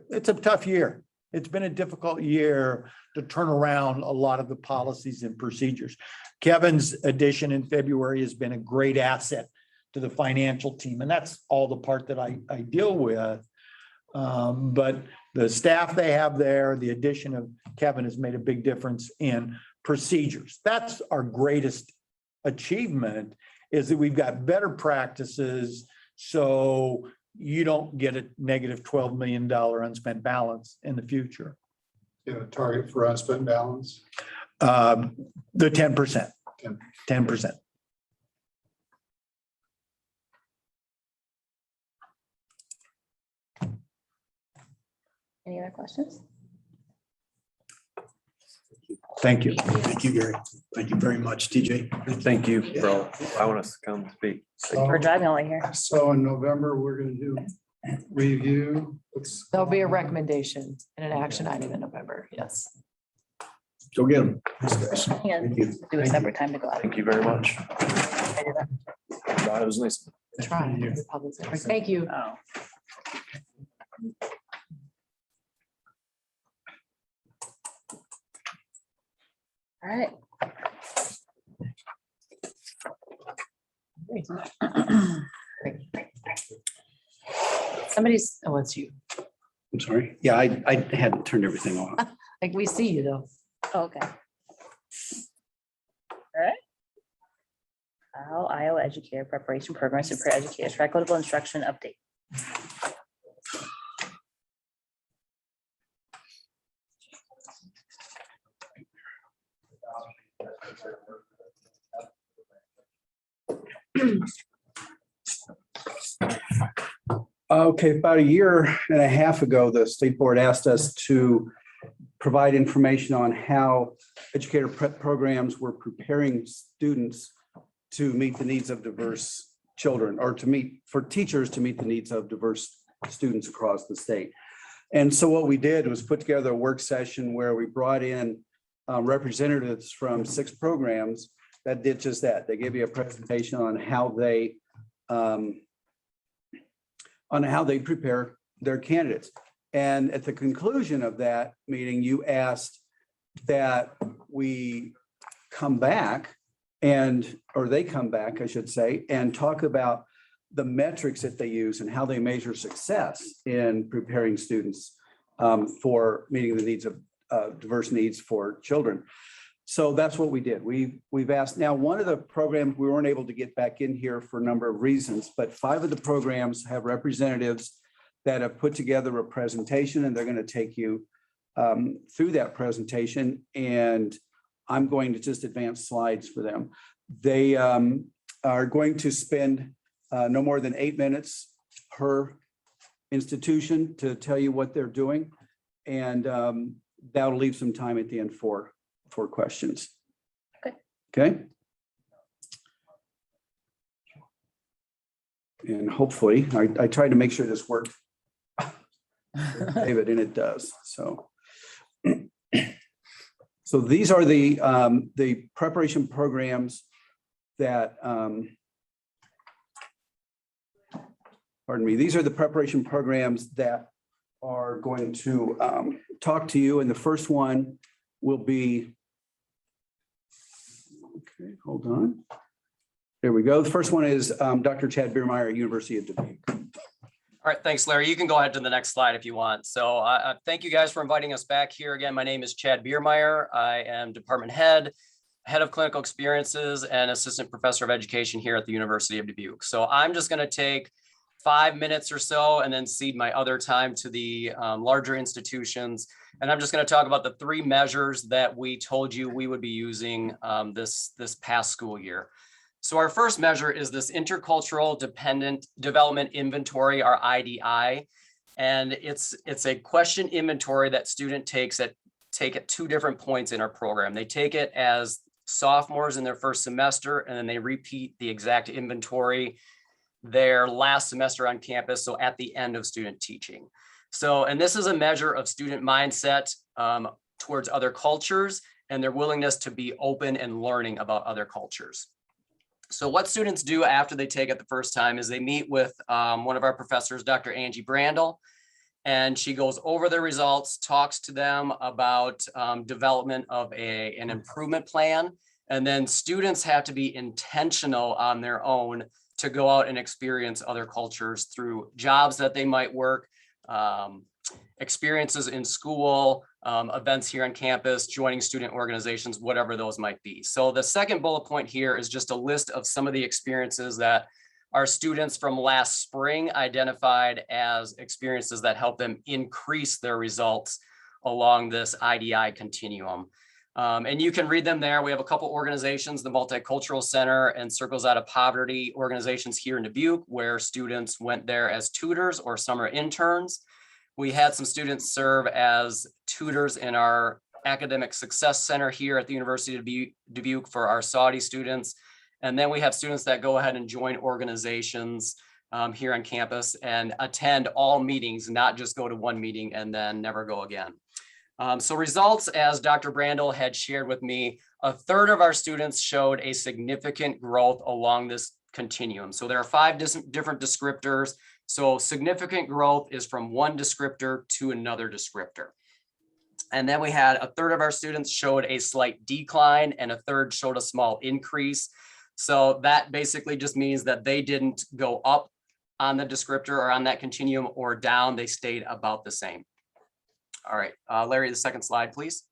Speaker 12: It's a tough year. It's been a difficult year to turn around a lot of the policies and procedures. Kevin's addition in February has been a great asset to the financial team, and that's all the part that I deal with. But the staff they have there, the addition of Kevin has made a big difference in procedures. That's our greatest achievement, is that we've got better practices, so you don't get a negative $12 million unspent balance in the future.
Speaker 7: You have a target for unspent balance?
Speaker 12: The 10%. 10%.
Speaker 2: Any other questions?
Speaker 12: Thank you.
Speaker 4: Thank you, Gary. Thank you very much, TJ.
Speaker 6: Thank you for allowing us to come speak.
Speaker 2: We're driving all the way here.
Speaker 7: So in November, we're gonna do review.
Speaker 1: There'll be a recommendation and an action item in November. Yes.
Speaker 4: Go get them.
Speaker 2: Yeah, do a separate time to go out.
Speaker 6: Thank you very much.
Speaker 2: I did that.
Speaker 6: God, it was nice.
Speaker 1: Try. the public sector. Thank you.
Speaker 2: Oh. All right.
Speaker 1: Somebody's, oh, it's you.
Speaker 4: I'm sorry. Yeah, I hadn't turned everything off.
Speaker 1: Like, we see you though.
Speaker 2: Okay. All right. How Iowa Educator Preparation Programs to prepare educators for equitable instruction update.
Speaker 4: Okay, about a year and a half ago, the state board asked us to provide information on how educator prep programs were preparing students to meet the needs of diverse children, or for teachers to meet the needs of diverse students across the state. And so what we did was put together a work session where we brought in representatives from 6 programs that did just that. They gave you a presentation on how they prepare their candidates. And at the conclusion of that meeting, you asked that we come back or they come back, I should say, and talk about the metrics that they use and how they measure success in preparing students for meeting the needs of diverse needs for children. So that's what we did. We've asked. Now, one of the programs we weren't able to get back in here for a number of reasons, but 5 of the programs have representatives that have put together a presentation, and they're going to take you through that presentation. And I'm going to just advance slides for them. They are going to spend no more than 8 minutes per institution to tell you what they're doing. And that'll leave some time at the end for questions.
Speaker 2: Okay.
Speaker 4: Okay. And hopefully, I tried to make sure this worked, David, and it does. So these are the preparation programs that, pardon me, these are the preparation programs that are going to talk to you. And the first one will be, okay, hold on. There we go. The first one is Dr. Chad Biermeyer, University of Dubuque.
Speaker 13: All right, thanks, Larry. You can go ahead to the next slide if you want. So thank you guys for inviting us back here again. My name is Chad Biermeyer. I am department head head of clinical experiences and assistant professor of education here at the University of Dubuque. So I'm just going to take 5 minutes or so and then cede my other time to the larger institutions. And I'm just going to talk about the 3 measures that we told you we would be using this past school year. So our first measure is this intercultural dependent development inventory, our IDI. And it's a question inventory that student take at 2 different points in our program. They take it as sophomores in their first semester, and then they repeat the exact inventory their last semester on campus, so at the end of student teaching. So, and this is a measure of student mindset towards other cultures and their willingness to be open and learning about other cultures. So what students do after they take it the first time is they meet with one of our professors, Dr. Angie Brandel, and she goes over their results, talks to them about development of an improvement plan. And then students have to be intentional on their own to go out and experience other cultures through jobs that they might work, experiences in school, events here on campus, joining student organizations, whatever those might be. So the second bullet point here is just a list of some of the experiences that our students from last spring identified as experiences that help them increase their results along this IDI continuum. And you can read them there. We have a couple organizations, the Multicultural Center and Circles Out of Poverty organizations here in Dubuque, where students went there as tutors or summer interns. We had some students serve as tutors in our Academic Success Center here at the University of Dubuque for our Saudi students. And then we have students that go ahead and join organizations here on campus and attend all meetings, not just go to one meeting and then never go again. So results, as Dr. Brandel had shared with me, 1/3 of our students showed a significant growth along this continuum. So there are 5 different descriptors. So significant growth is from one descriptor to another descriptor. And then we had 1/3 of our students showed a slight decline and 1/3 showed a small increase. So that basically just means that they didn't go up on the descriptor or on that continuum or down, they stayed about the same. All right, Larry, the second slide, please.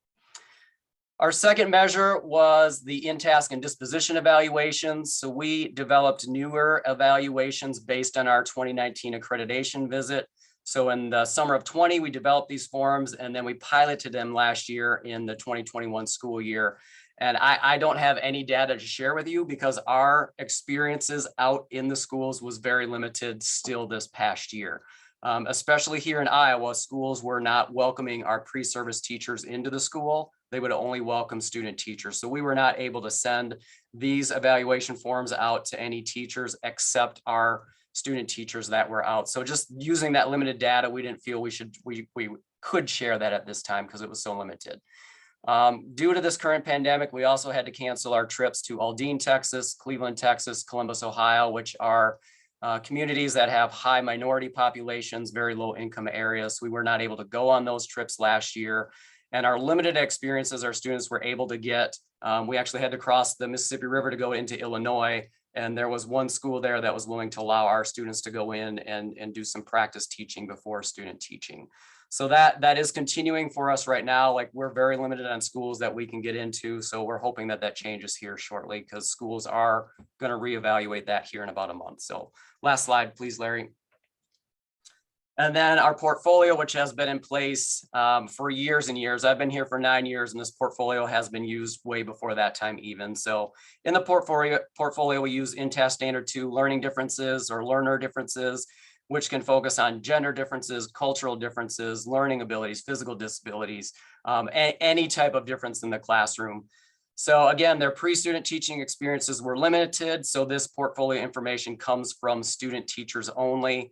Speaker 13: Our second measure was the in-task and disposition evaluations. So we developed newer evaluations based on our 2019 accreditation visit. So in the summer of 20, we developed these forms and then we piloted them last year in the 2021 school year. And I don't have any data to share with you because our experiences out in the schools was very limited still this past year. Especially here in Iowa, schools were not welcoming our pre-service teachers into the school. They would only welcome student teachers. So we were not able to send these evaluation forms out to any teachers except our student teachers that were out. So just using that limited data, we didn't feel we could share that at this time because it was so limited. Due to this current pandemic, we also had to cancel our trips to Aldine, Texas, Cleveland, Texas, Columbus, Ohio, which are communities that have high minority populations, very low income areas. We were not able to go on those trips last year. And our limited experiences our students were able to get, we actually had to cross the Mississippi River to go into Illinois. And there was one school there that was willing to allow our students to go in and do some practice teaching before student teaching. So that is continuing for us right now. Like we're very limited on schools that we can get into. So we're hoping that that changes here shortly because schools are going to reevaluate that here in about a month. So last slide, please, Larry. And then our portfolio, which has been in place for years and years. I've been here for 9 years and this portfolio has been used way before that time even. So in the portfolio, we use InTASK Standard 2 learning differences or learner differences, which can focus on gender differences, cultural differences, learning abilities, physical disabilities, any type of difference in the classroom. So again, their pre-student teaching experiences were limited. So this portfolio information comes from student teachers only.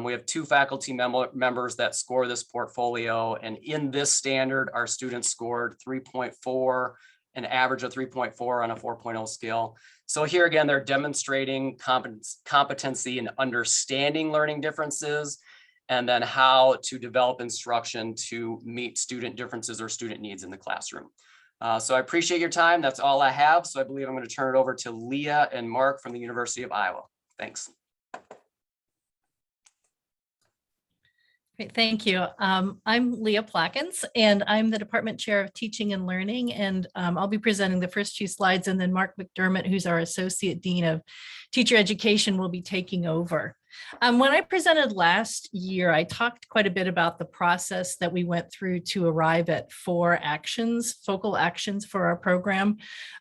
Speaker 13: We have 2 faculty members that score this portfolio. And in this standard, our students scored 3.4, an average of 3.4 on a 4.0 scale. So here again, they're demonstrating competency in understanding learning differences and then how to develop instruction to meet student differences or student needs in the classroom. So I appreciate your time. That's all I have. So I believe I'm going to turn it over to Leah and Mark from the University of Iowa. Thanks.
Speaker 14: Great, thank you. I'm Leah Plackens, and I'm the Department Chair of Teaching and Learning, and I'll be presenting the first two slides, and then Mark McDermott, who's our Associate Dean of Teacher Education, will be taking over. When I presented last year, I talked quite a bit about the process that we went through to arrive at 4 actions, focal actions for our program.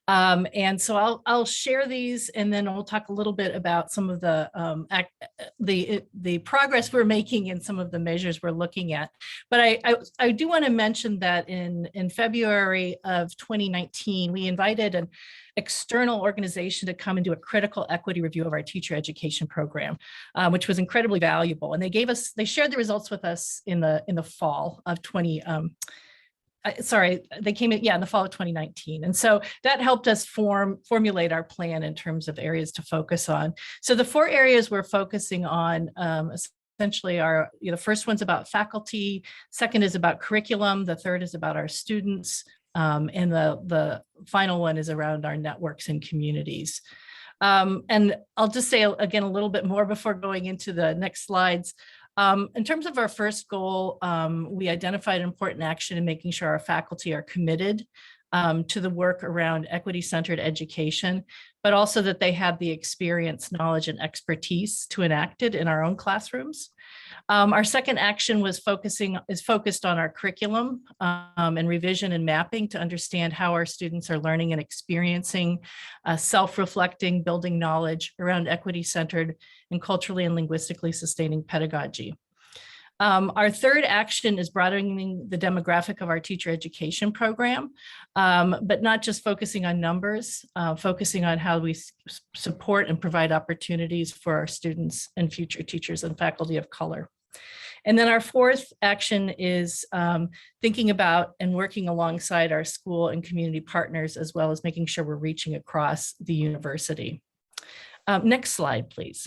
Speaker 14: And so I'll share these, and then we'll talk a little bit about some of the progress we're making and some of the measures we're looking at. But I do want to mention that in February of 2019, we invited an external organization to come and do a critical equity review of our teacher education program, which was incredibly valuable. And they shared the results with us in the fall of they came in the fall of 2019. And so that helped us formulate our plan in terms of areas to focus on. So the 4 areas we're focusing on essentially are, the first one's about faculty, second is about curriculum, the third is about our students, and the final one is around our networks and communities. And I'll just say again a little bit more before going into the next slides. In terms of our first goal, we identified important action in making sure our faculty are committed to the work around equity-centered education, but also that they have the experience, knowledge, and expertise to enact it in our own classrooms. Our second action is focused on our curriculum and revision and mapping to understand how our students are learning and experiencing, self-reflecting, building knowledge around equity-centered and culturally and linguistically sustaining pedagogy. Our third action is broadening the demographic of our teacher education program, but not just focusing on numbers, focusing on how we support and provide opportunities for our students and future teachers and faculty of color. And then our fourth action is thinking about and working alongside our school and community partners, as well as making sure we're reaching across the university. Next slide, please.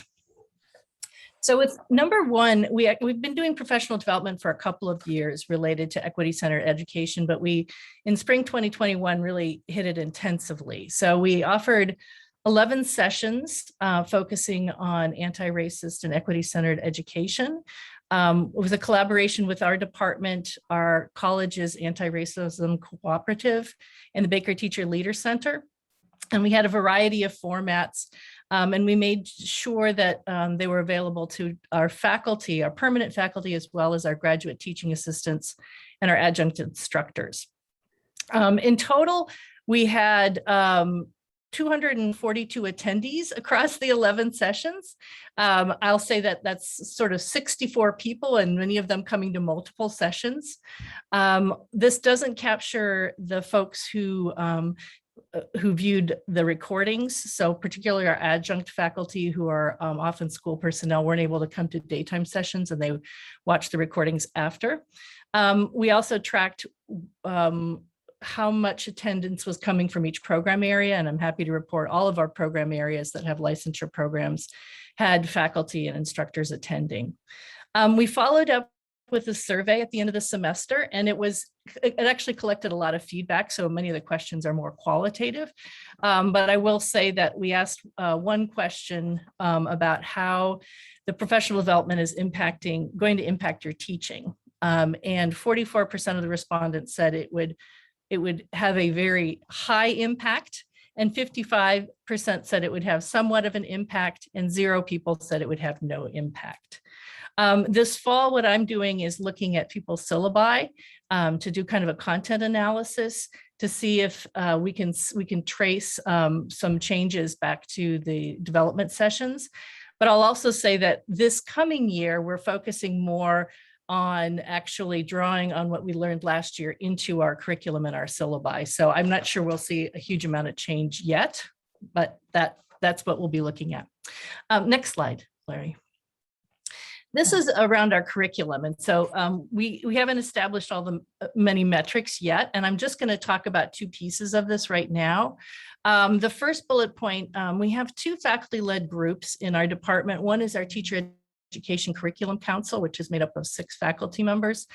Speaker 14: So with number one, we've been doing professional development for a couple of years related to equity-centered education, but we, in spring 2021, really hit it intensively. So we offered 11 sessions focusing on anti-racist and equity-centered education. It was a collaboration with our department, our college's anti-racism cooperative, and the Baker Teacher Leader Center. And we had a variety of formats. And we made sure that they were available to our faculty, our permanent faculty, as well as our graduate teaching assistants and our adjunct instructors. In total, we had 242 attendees across the 11 sessions. I'll say that that's sort of 64 people, and many of them coming to multiple sessions. This doesn't capture the folks who viewed the recordings. So particularly our adjunct faculty who are often school personnel weren't able to come to daytime sessions, and they watched the recordings after. We also tracked how much attendance was coming from each program area, and I'm happy to report all of our program areas that have licensure programs had faculty and instructors attending. We followed up with a survey at the end of the semester, and it actually collected a lot of feedback, so many of the questions are more qualitative. But I will say that we asked one question about how the professional development is going to impact your teaching. And 44% of the respondents said it would have a very high impact, and 55% said it would have somewhat of an impact, and 0 people said it would have no impact. This fall, what I'm doing is looking at people's syllabi to do kind of a content analysis to see if we can trace some changes back to the development sessions. But I'll also say that this coming year, we're focusing more on actually drawing on what we learned last year into our curriculum and our syllabi. So I'm not sure we'll see a huge amount of change yet, but that's what we'll be looking at. Next slide, Larry. This is around our curriculum. And so we haven't established all the many metrics yet, and I'm just going to talk about 2 pieces of this right now. The first bullet point, we have 2 faculty-led groups in our department. One is our teacher Education Curriculum Council, which is made up of 6 faculty members.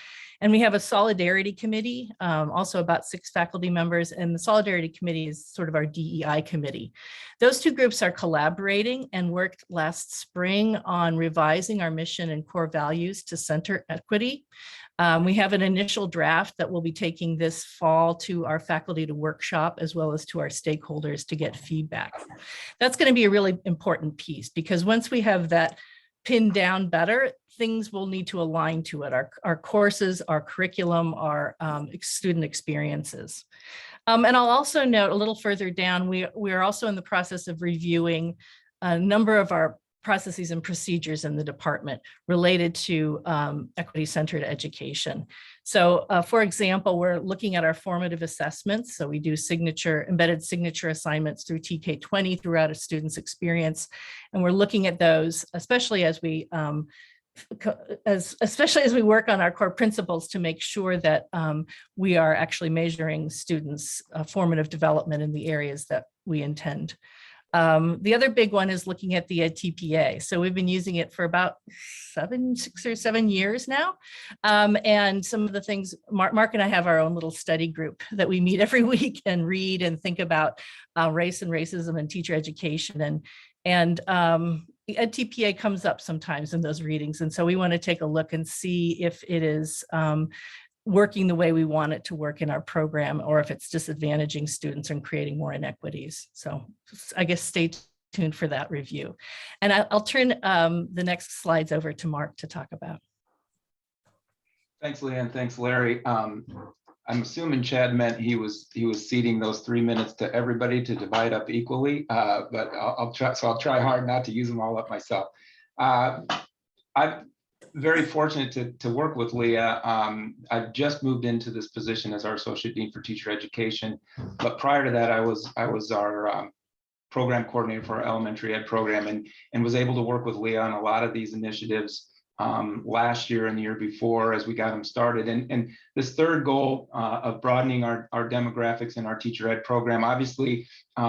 Speaker 14: And we have a Solidarity Committee, also about 6 faculty members. And the Solidarity Committee is sort of our DEI committee. Those 2 groups are collaborating and worked last spring on revising our mission and core values to center equity. We have an initial draft that we'll be taking this fall to our faculty to workshop, as well as to our stakeholders to get feedback. That's going to be a really important piece, because once we have that pinned down better, things will need to align to it. Our courses, our curriculum, our student experiences. And I'll also note a little further down, we are also in the process of reviewing a number of our processes and procedures in the department related to equity-centered education. So for example, we're looking at our formative assessments. So we do embedded signature assignments through TK20 throughout a student's experience. And we're looking at those, especially as we work on our core principles, to make sure that we are actually measuring students' formative development in the areas that we intend. The other big one is looking at the TPA. So we've been using it for about 6 or 7 years now. And some of the things, Mark and I have our own little study group that we meet every week and read and think about race and racism and teacher education. And the TPA comes up sometimes in those readings. And so we want to take a look and see if it is working the way we want it to work in our program, or if it's disadvantaging students and creating more inequities. So I guess stay tuned for that review. And I'll turn the next slides over to Mark to talk about.
Speaker 15: Thanks, Leanne. Thanks, Larry. I'm assuming Chad meant he was ceding those 3 minutes to everybody to divide up equally, but I'll try hard not to use them all up myself. I'm very fortunate to work with Leah. I've just moved into this position as our Associate Dean for Teacher Education, but prior to that, I was our program coordinator for our elementary ed program, and was able to work with Leah on a lot of these initiatives last year and the year before as we got them started. And this third goal of broadening our demographics in our teacher ed program, obviously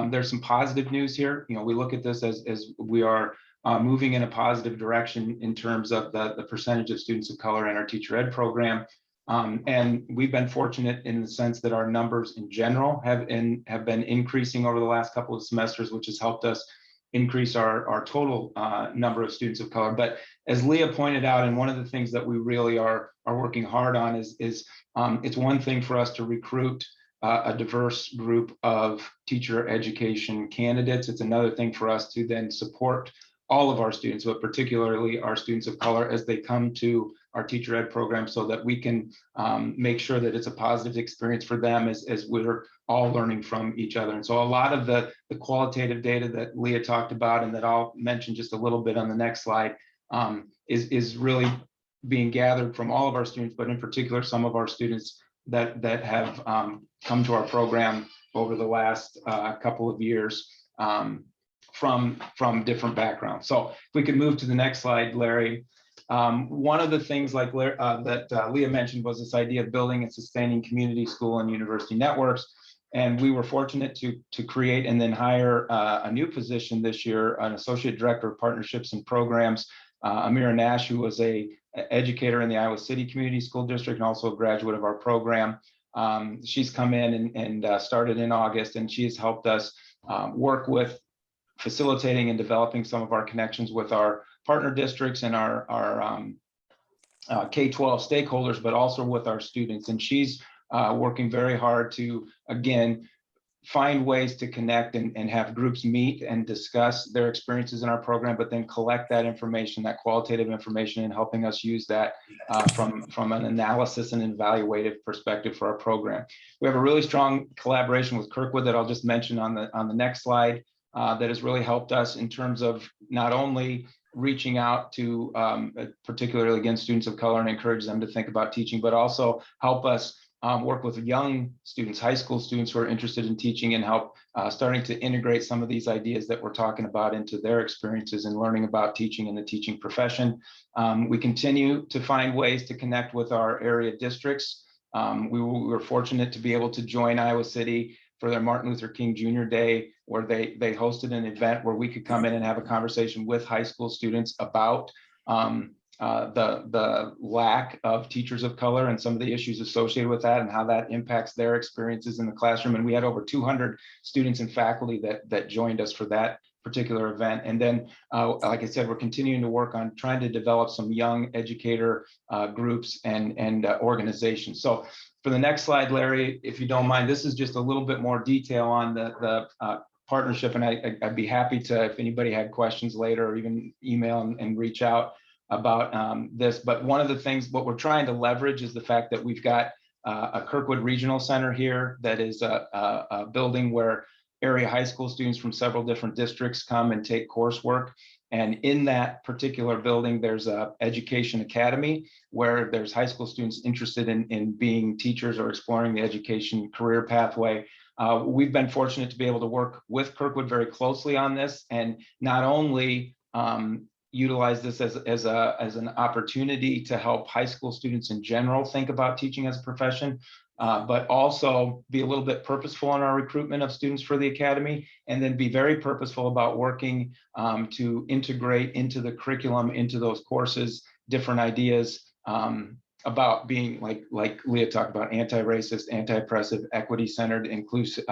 Speaker 15: there's some positive news here. You know, we look at this as we are moving in a positive direction in terms of the percentage of students of color in our teacher ed program. And we've been fortunate in the sense that our numbers in general have been increasing over the last couple of semesters, which has helped us increase our total number of students of color. But as Leah pointed out, and one of the things that we really are working hard on is it's one thing for us to recruit a diverse group of teacher education candidates. It's another thing for us to then support all of our students, but particularly our students of color, as they come to our teacher ed program, so that we can make sure that it's a positive experience for them as we're all learning from each other. And so a lot of the qualitative data that Leah talked about, and that I'll mention just a little bit on the next slide, is really being gathered from all of our students, but in particular, some of our students that have come to our program over the last couple of years. From different backgrounds. So if we could move to the next slide, Larry. One of the things like that Leah mentioned was this idea of building and sustaining community school and university networks. And we were fortunate to create and then hire a new position this year, an associate director of partnerships and programs, Amira Nash, who was an educator in the Iowa City Community School District and also a graduate of our program. She's come in and started in August, and she has helped us work with facilitating and developing some of our connections with our partner districts and our K-12 stakeholders, but also with our students. And she's working very hard to, again, find ways to connect and have groups meet and discuss their experiences in our program, but then collect that information, that qualitative information, and helping us use that from an analysis and evaluative perspective for our program. We have a really strong collaboration with Kirkwood that I'll just mention on the next slide. That has really helped us in terms of not only reaching out to particularly again students of color and encourage them to think about teaching, but also help us work with young students, high school students who are interested in teaching, and help starting to integrate some of these ideas that we're talking about into their experiences and learning about teaching in the teaching profession. We continue to find ways to connect with our area districts. We were fortunate to be able to join Iowa City for their Martin Luther King Jr. Day, where they hosted an event where we could come in and have a conversation with high school students about the lack of teachers of color and some of the issues associated with that and how that impacts their experiences in the classroom. And we had over 200 students and faculty that joined us for that particular event. And then, like I said, we're continuing to work on trying to develop some young educator groups and organizations. So for the next slide, Larry, if you don't mind, this is just a little bit more detail on the partnership. And I'd be happy to, if anybody had questions later, or even email and reach out about this. But one of the things, what we're trying to leverage is the fact that we've got a Kirkwood Regional Center here that is a building where area high school students from several different districts come and take coursework. And in that particular building, there's a education academy where there's high school students interested in being teachers or exploring the education career pathway. We've been fortunate to be able to work with Kirkwood very closely on this, and not only utilize this as an opportunity to help high school students in general think about teaching as a profession, but also be a little bit purposeful in our recruitment of students for the academy, and then be very purposeful about working to integrate into the curriculum, into those courses, different ideas about being, like Leah talked about, anti-racist, anti-oppressive, equity-centered, inclusive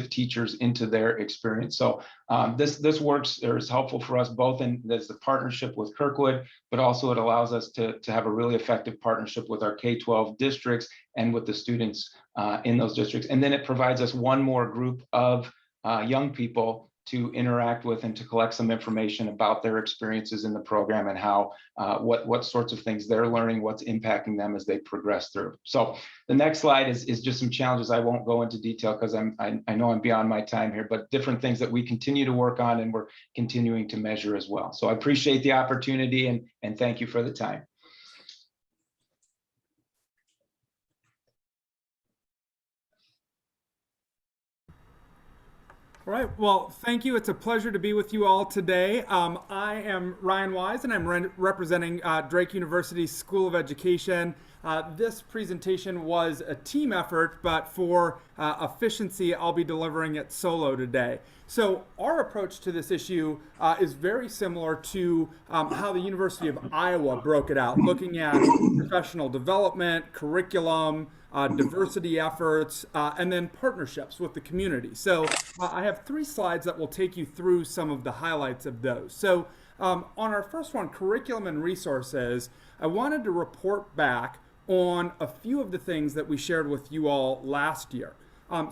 Speaker 15: teachers into their experience. So this works, or is helpful for us both in as the partnership with Kirkwood, but also it allows us to have a really effective partnership with our K-12 districts and with the students in those districts. And then it provides us one more group of young people to interact with and to collect some information about their experiences in the program and how what sorts of things they're learning, what's impacting them as they progress through. So the next slide is just some challenges. I won't go into detail because I know I'm beyond my time here, but different things that we continue to work on and we're continuing to measure as well. So I appreciate the opportunity and thank you for the time.
Speaker 16: All right, well, thank you. It's a pleasure to be with you all today. I am Ryan Wise, and I'm representing Drake University School of Education. This presentation was a team effort, but for efficiency, I'll be delivering it solo today. So our approach to this issue is very similar to how the University of Iowa broke it out, looking at professional development, curriculum, diversity efforts, and then partnerships with the community. So I have 3 slides that will take you through some of the highlights of those. So on our first one, curriculum and resources, I wanted to report back on a few of the things that we shared with you all last year.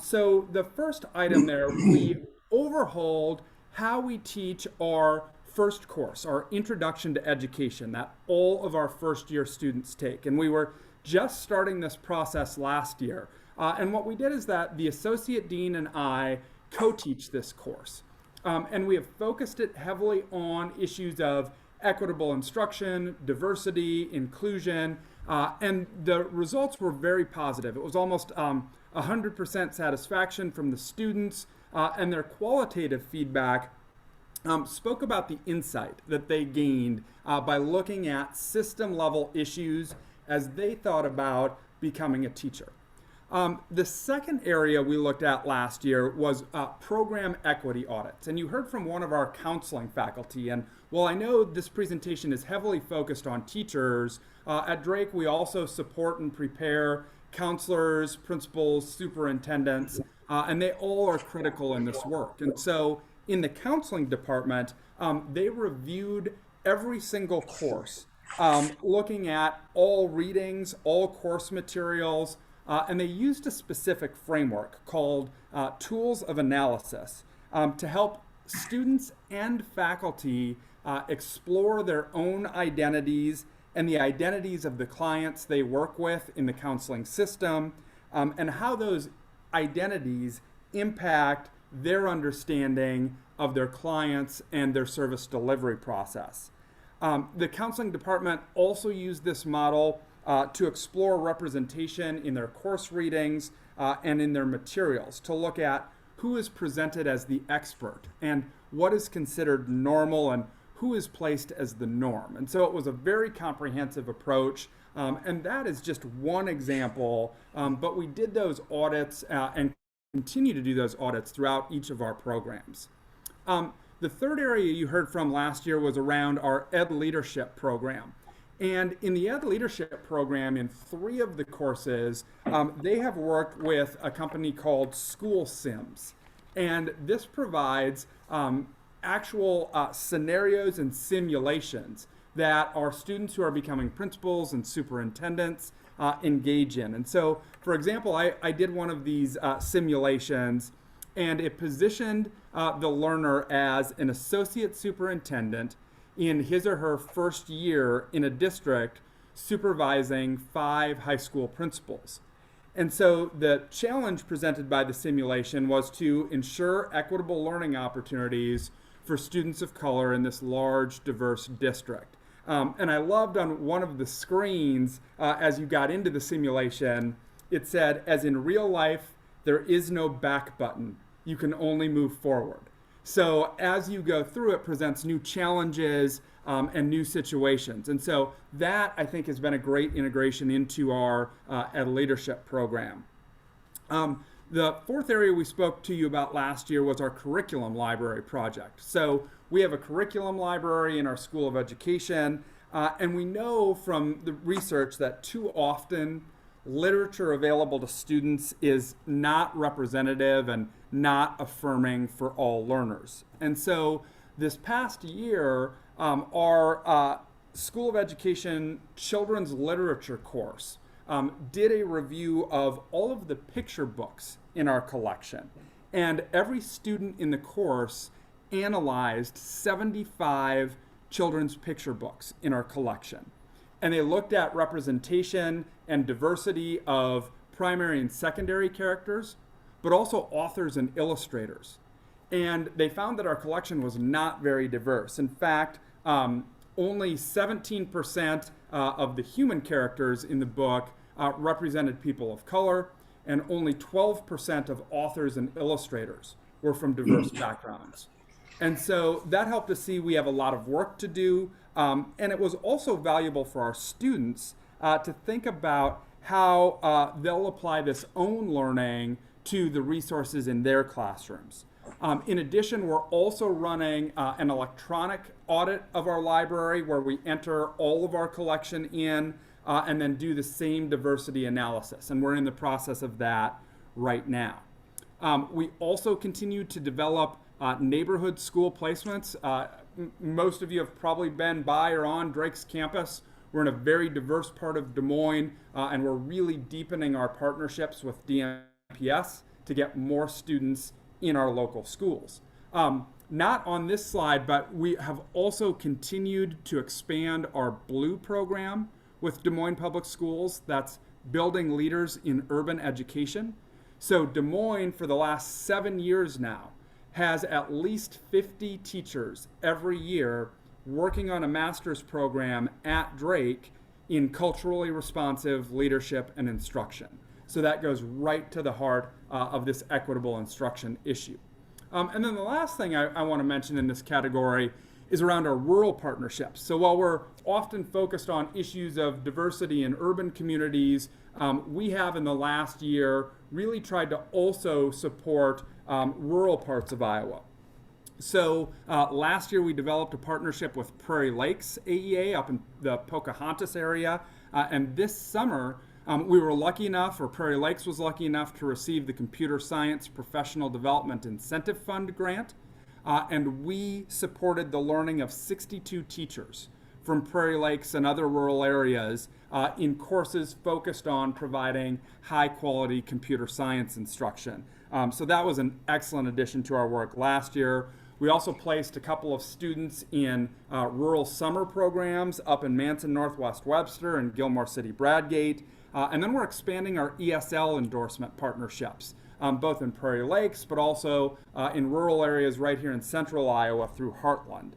Speaker 16: So the first item there, we overhauled how we teach our first course, our Introduction to Education, that all of our first year students take. And we were just starting this process last year. And what we did is that the Associate Dean and I co-teach this course. And we have focused it heavily on issues of equitable instruction, diversity, inclusion, and the results were very positive. It was almost 100% satisfaction from the students, and their qualitative feedback spoke about the insight that they gained by looking at system level issues as they thought about becoming a teacher. The second area we looked at last year was program equity audits. And you heard from one of our counseling faculty. And while I know this presentation is heavily focused on teachers, at Drake we also support and prepare counselors, principals, superintendents, and they all are critical in this work. And so in the counseling department, they reviewed every single course, looking at all readings, all course materials, and they used a specific framework called tools of analysis to help students and faculty explore their own identities and the identities of the clients they work with in the counseling system, and how those identities impact their understanding of their clients and their service delivery process. The counseling department also used this model to explore representation in their course readings and in their materials, to look at who is presented as the expert and what is considered normal and who is placed as the norm. And so it was a very comprehensive approach, and that is just one example, but we did those audits and continue to do those audits throughout each of our programs. The third area you heard from last year was around our Ed Leadership program. And in the Ed Leadership program, in 3 of the courses, they have worked with a company called School Sims. And this provides actual scenarios and simulations that our students who are becoming principals and superintendents engage in. And so, for example, I did one of these simulations, and it positioned the learner as an associate superintendent in his or her first year in a district supervising 5 high school principals. And so the challenge presented by the simulation was to ensure equitable learning opportunities for students of color in this large, diverse district. And I loved on one of the screens, as you got into the simulation, it said, as in real life, there is no back button. You can only move forward. So as you go through, it presents new challenges and new situations. And so that, I think, has been a great integration into our Ed Leadership program. The fourth area we spoke to you about last year was our curriculum library project. So we have a curriculum library in our School of Education, and we know from the research that too often literature available to students is not representative and not affirming for all learners. And so this past year, our School of Education children's literature course did a review of all of the picture books in our collection. And every student in the course analyzed 75 children's picture books in our collection. And they looked at representation and diversity of primary and secondary characters, but also authors and illustrators. And they found that our collection was not very diverse. In fact, only 17% of the human characters in the book represented people of color, and only 12% of authors and illustrators were from diverse backgrounds. And so that helped us see we have a lot of work to do. And it was also valuable for our students to think about how they'll apply this own learning to the resources in their classrooms. In addition, we're also running an electronic audit of our library where we enter all of our collection in and then do the same diversity analysis. And we're in the process of that right now. We also continue to develop neighborhood school placements. Most of you have probably been by or on Drake's campus. We're in a very diverse part of Des Moines, and we're really deepening our partnerships with DMPS to get more students in our local schools. Not on this slide, but we have also continued to expand our BLUE program with Des Moines Public Schools. That's Building Leaders in Urban Education. So Des Moines, for the last 7 years now, has at least 50 teachers every year working on a master's program at Drake in culturally responsive leadership and instruction. So that goes right to the heart of this equitable instruction issue. And then the last thing I want to mention in this category is around our rural partnerships. So while we're often focused on issues of diversity in urban communities, we have in the last year really tried to also support rural parts of Iowa. So last year we developed a partnership with Prairie Lakes AEA up in the Pocahontas area, and this summer we were lucky enough, or Prairie Lakes was lucky enough, to receive the Computer Science Professional Development Incentive Fund grant, and we supported the learning of 62 teachers from Prairie Lakes and other rural areas in courses focused on providing high-quality computer science instruction. So that was an excellent addition to our work last year. We also placed a couple of students in rural summer programs up in Manson, Northwest Webster, and Gilmore City, Bradgate. And then we're expanding our ESL endorsement partnerships, both in Prairie Lakes, but also in rural areas right here in central Iowa through Heartland.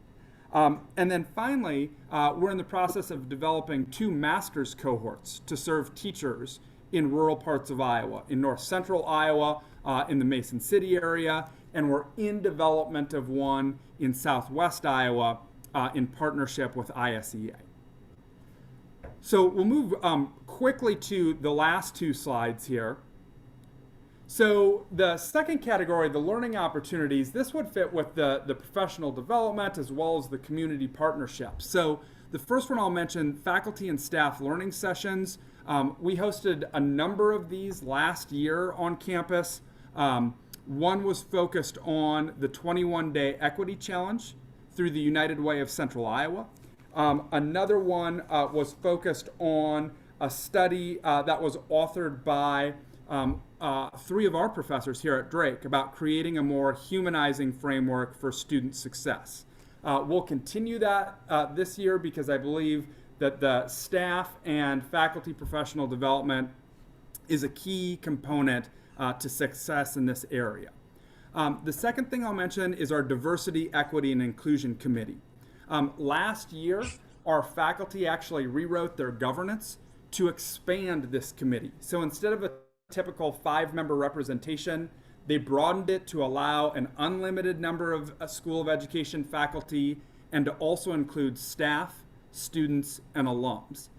Speaker 16: And then finally, we're in the process of developing 2 master's cohorts to serve teachers in rural parts of Iowa, in north central Iowa, in the Mason City area, and we're in development of one in southwest Iowa in partnership with ISEA. So we'll move quickly to the last 2 slides here. So the second category, the learning opportunities, this would fit with the professional development as well as the community partnerships. So the first one I'll mention, faculty and staff learning sessions. We hosted a number of these last year on campus. One was focused on the 21-day equity challenge through the United Way of Central Iowa. Another one was focused on a study that was authored by 3 of our professors here at Drake about creating a more humanizing framework for student success. We'll continue that this year because I believe that the staff and faculty professional development is a key component to success in this area. The second thing I'll mention is our Diversity, Equity, and Inclusion Committee. Last year, our faculty actually rewrote their governance to expand this committee. So instead of a typical 5-member representation, they broadened it to allow an unlimited number of School of Education faculty and to also include staff, students, and alums.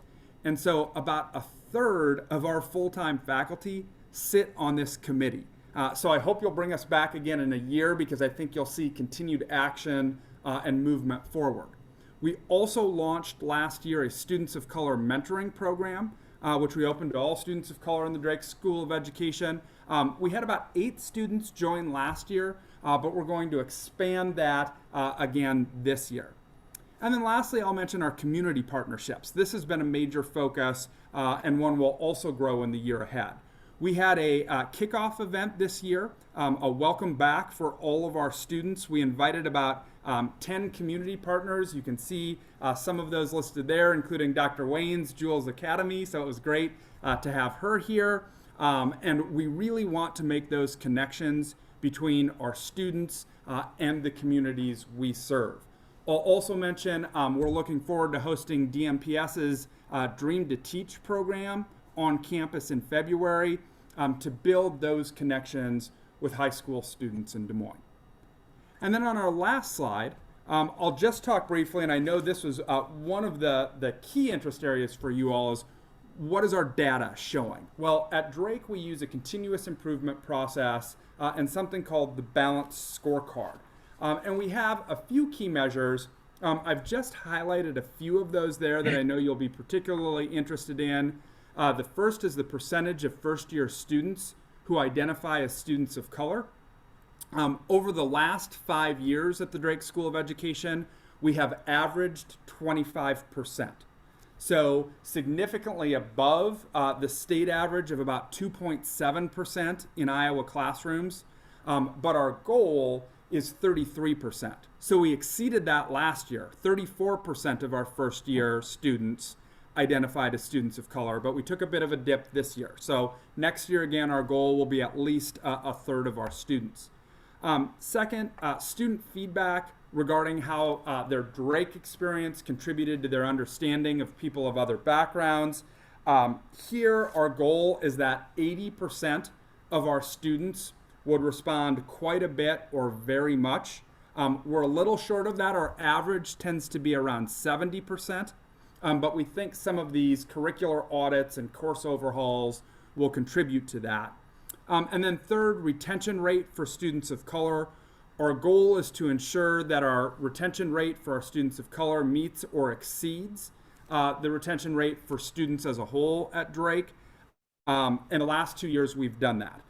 Speaker 16: And so about a third of our full-time faculty sit on this committee. So I hope you'll bring us back again in a year because I think you'll see continued action and movement forward. We also launched last year a Students of Color mentoring program, which we opened to all students of color in the Drake School of Education. We had about 8 students join last year, but we're going to expand that again this year. And then lastly, I'll mention our community partnerships. This has been a major focus and one will also grow in the year ahead. We had a kickoff event this year, a welcome back for all of our students. We invited about 10 community partners. You can see some of those listed there, including Dr. Wayne's Jules Academy. So it was great to have her here. And we really want to make those connections between our students and the communities we serve. I'll also mention we're looking forward to hosting DMPS's Dream to Teach program on campus in February to build those connections with high school students in Des Moines. And then on our last slide, I'll just talk briefly, and I know this was one of the key interest areas for you all is what is our data showing? Well, at Drake, we use a continuous improvement process and something called the balanced scorecard. And we have a few key measures. I've just highlighted a few of those there that I know you'll be particularly interested in. The first is the percentage of first-year students who identify as students of color. Over the last 5 years at the Drake School of Education, we have averaged 25%. So significantly above the state average of about 2.7% in Iowa classrooms. But our goal is 33%. So we exceeded that last year. 34% of our first-year students identified as students of color, but we took a bit of a dip this year. So next year, again, our goal will be at least a third of our students. Second, student feedback regarding how their Drake experience contributed to their understanding of people of other backgrounds. Here, our goal is that 80% of our students would respond quite a bit or very much. We're a little short of that. Our average tends to be around 70%. But we think some of these curricular audits and course overhauls will contribute to that. And then third, retention rate for students of color. Our goal is to ensure that our retention rate for our students of color meets or exceeds the retention rate for students as a whole at Drake. In the last 2 years, we've done that.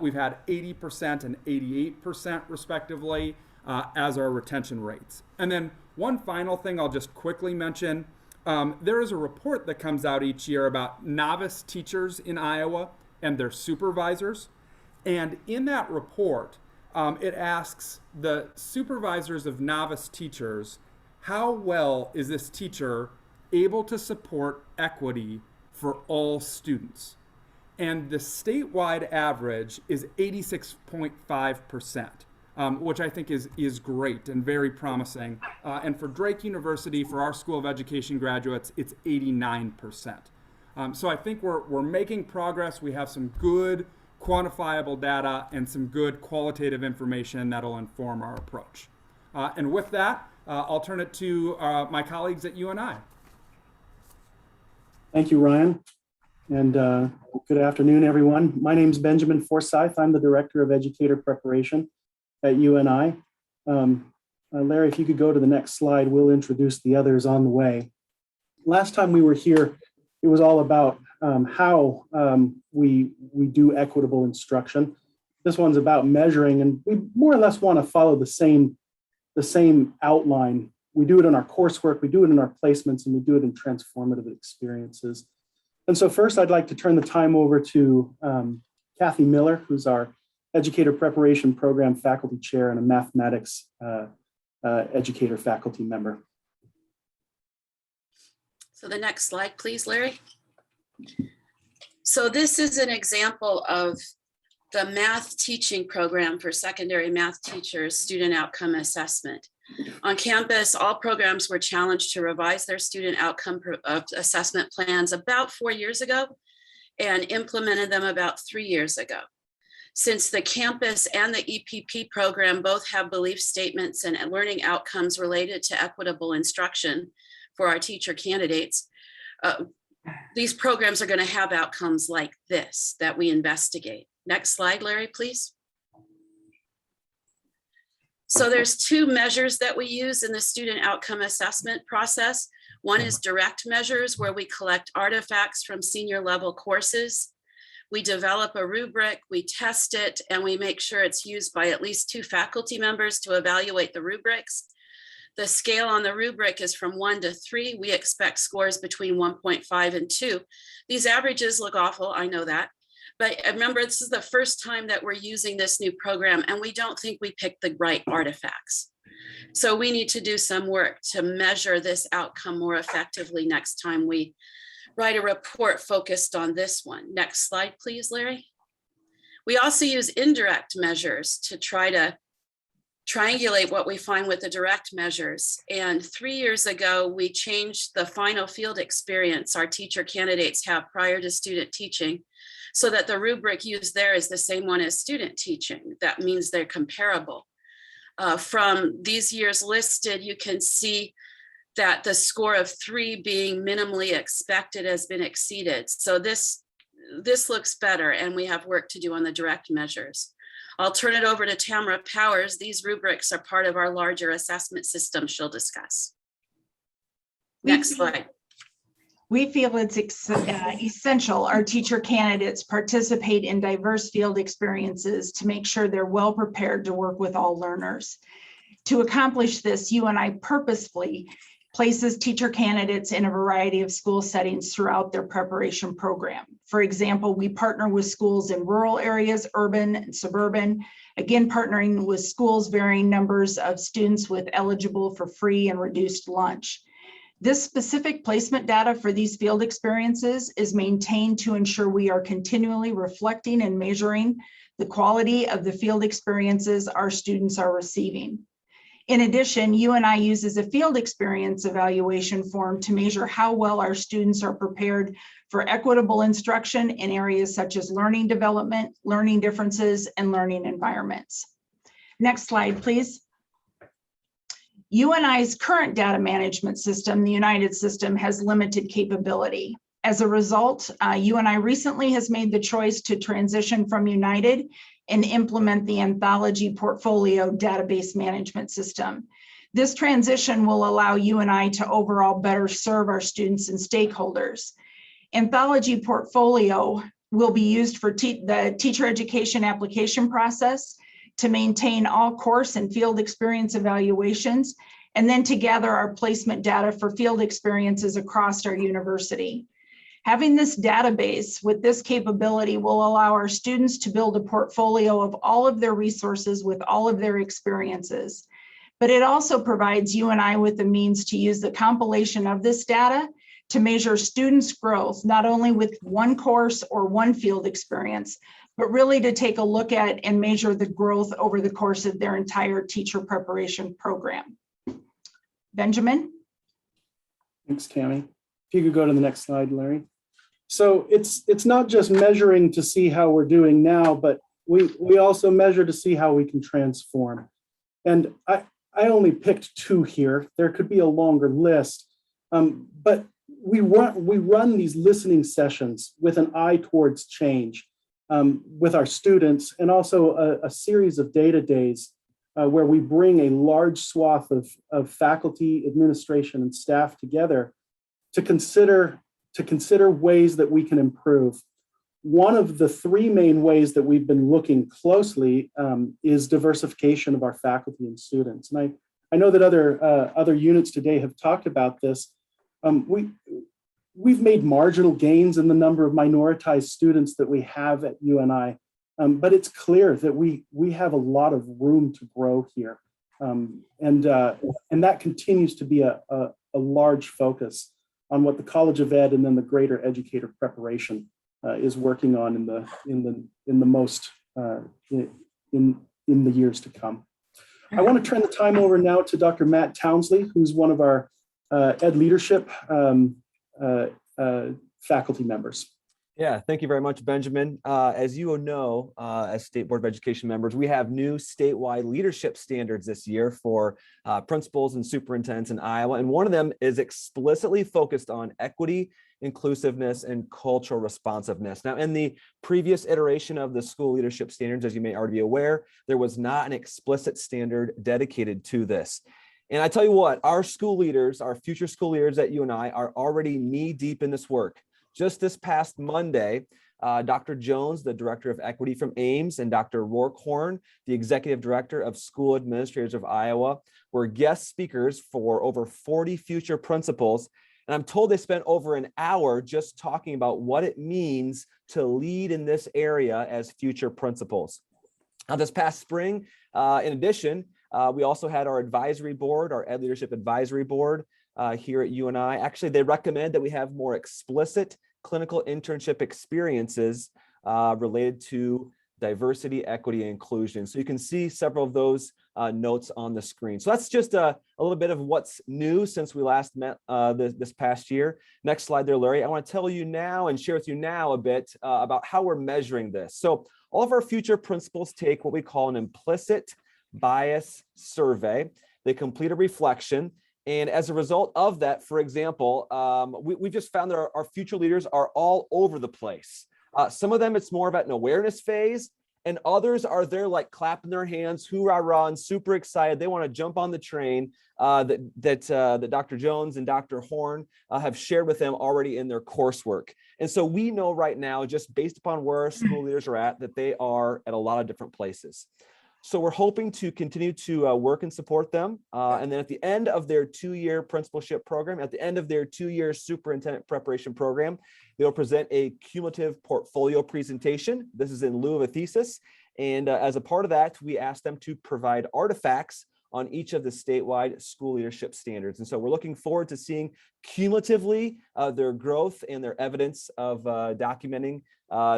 Speaker 16: We've had 80% and 88% respectively as our retention rates. And then one final thing I'll just quickly mention. There is a report that comes out each year about novice teachers in Iowa and their supervisors. And in that report, it asks the supervisors of novice teachers, how well is this teacher able to support equity for all students? And the statewide average is 86.5%. Which I think is great and very promising. And for Drake University, for our School of Education graduates, it's 89%. So I think we're making progress. We have some good quantifiable data and some good qualitative information that'll inform our approach. And with that, I'll turn it to my colleagues at UNI.
Speaker 6: Thank you, Ryan.
Speaker 17: And good afternoon, everyone. My name is Benjamin Forsyth. I'm the Director of Educator Preparation at UNI. Larry, if you could go to the next slide, we'll introduce the others on the way. Last time we were here, it was all about how we do equitable instruction. This one's about measuring, and we more or less want to follow the same outline. We do it in our coursework, we do it in our placements, and we do it in transformative experiences. And so first, I'd like to turn the time over to Kathy Miller, who's our Educator Preparation Program Faculty Chair and a Mathematics Educator Faculty member.
Speaker 18: So the next slide, please, Larry. So this is an example of the math teaching program for secondary math teachers, student outcome assessment. On campus, all programs were challenged to revise their student outcome assessment plans about 4 years ago and implemented them about 3 years ago. Since the campus and the EPP program both have belief statements and learning outcomes related to equitable instruction for our teacher candidates, these programs are going to have outcomes like this that we investigate. Next slide, Larry, please. So there's two measures that we use in the student outcome assessment process. One is direct measures, where we collect artifacts from senior level courses. We develop a rubric, we test it, and we make sure it's used by at least 2 faculty members to evaluate the rubrics. The scale on the rubric is from 1 to 3. We expect scores between 1.5 and 2. These averages look awful, I know that. But remember, this is the first time that we're using this new program, and we don't think we picked the right artifacts. So we need to do some work to measure this outcome more effectively next time we write a report focused on this one. Next slide, please, Larry. We also use indirect measures to try to triangulate what we find with the direct measures. And 3 years ago, we changed the final field experience our teacher candidates have prior to student teaching, so that the rubric used there is the same one as student teaching. That means they're comparable. From these years listed, you can see that the score of 3 being minimally expected has been exceeded. So this looks better, and we have work to do on the direct measures. I'll turn it over to Tamara Powers. These rubrics are part of our larger assessment system she'll discuss. Next slide.
Speaker 19: We feel it's essential our teacher candidates participate in diverse field experiences to make sure they're well prepared to work with all learners. To accomplish this, UNI purposefully places teacher candidates in a variety of school settings throughout their preparation program. For example, we partner with schools in rural areas, urban and suburban, again, partnering with schools varying numbers of students with eligible for free and reduced lunch. This specific placement data for these field experiences is maintained to ensure we are continually reflecting and measuring the quality of the field experiences our students are receiving. In addition, UNI uses a field experience evaluation form to measure how well our students are prepared for equitable instruction in areas such as learning development, learning differences, and learning environments. Next slide, please. UNI's current data management system, the United system, has limited capability. As a result, UNI recently has made the choice to transition from United and implement the Anthology Portfolio database management system. This transition will allow UNI to overall better serve our students and stakeholders. Anthology Portfolio will be used for the teacher education application process, to maintain all course and field experience evaluations, and then to gather our placement data for field experiences across our university. Having this database with this capability will allow our students to build a portfolio of all of their resources with all of their experiences. But it also provides UNI with the means to use the compilation of this data to measure students' growth, not only with one course or one field experience, but really to take a look at and measure the growth over the course of their entire teacher preparation program. Benjamin?
Speaker 17: Thanks, Tammy. If you could go to the next slide, Larry. So it's not just measuring to see how we're doing now, but we also measure to see how we can transform. And I only picked 2 here. There could be a longer list, but we run these listening sessions with an eye towards change with our students, and also a series of data days where we bring a large swath of faculty, administration, and staff together to consider ways that we can improve. One of the three main ways that we've been looking closely is diversification of our faculty and students. And I know that other units today have talked about this. We've made marginal gains in the number of minoritized students that we have at UNI, but it's clear that we have a lot of room to grow here, and that continues to be a large focus on what the College of Ed and then the greater educator preparation is working on in the years to come. I want to turn the time over now to Dr. Matt Townsley, who's one of our Ed leadership faculty members.
Speaker 20: Yeah, thank you very much, Benjamin. As you know, as State Board of Education members, we have new statewide leadership standards this year for principals and superintendents in Iowa. And one of them is explicitly focused on equity, inclusiveness, and cultural responsiveness. Now, in the previous iteration of the school leadership standards, as you may already be aware, there was not an explicit standard dedicated to this. And I tell you what, our school leaders, our future school leaders at UNI are already knee deep in this work. Just this past Monday, Dr. Jones, the Director of Equity from Ames, and Dr. Rourke-Horn, the Executive Director of School Administrators of Iowa, were guest speakers for over 40 future principals. And I'm told they spent over an hour just talking about what it means to lead in this area as future principals. Now, this past spring, in addition, we also had our advisory board, our Ed Leadership Advisory Board here at UNI. Actually, they recommend that we have more explicit clinical internship experiences related to diversity, equity, and inclusion. So you can see several of those notes on the screen. So that's just a little bit of what's new since we last met this past year. Next slide there, Larry. I want to tell you now and share with you now a bit about how we're measuring this. So all of our future principals take what we call an implicit bias survey. They complete a reflection. And as a result of that, for example, we just found that our future leaders are all over the place. Some of them, it's more about an awareness phase, and others are there like clapping their hands, hoorah, and super excited. They want to jump on the train that Dr. Jones and Dr. Horn have shared with them already in their coursework. And so we know right now, just based upon where our school leaders are at, that they are at a lot of different places. So we're hoping to continue to work and support them. And then at the end of their 2-year principalship program, at the end of their 2-year superintendent preparation program, they'll present a cumulative portfolio presentation. This is in lieu of a thesis. And as a part of that, we asked them to provide artifacts on each of the statewide school leadership standards. And so we're looking forward to seeing cumulatively their growth and their evidence of documenting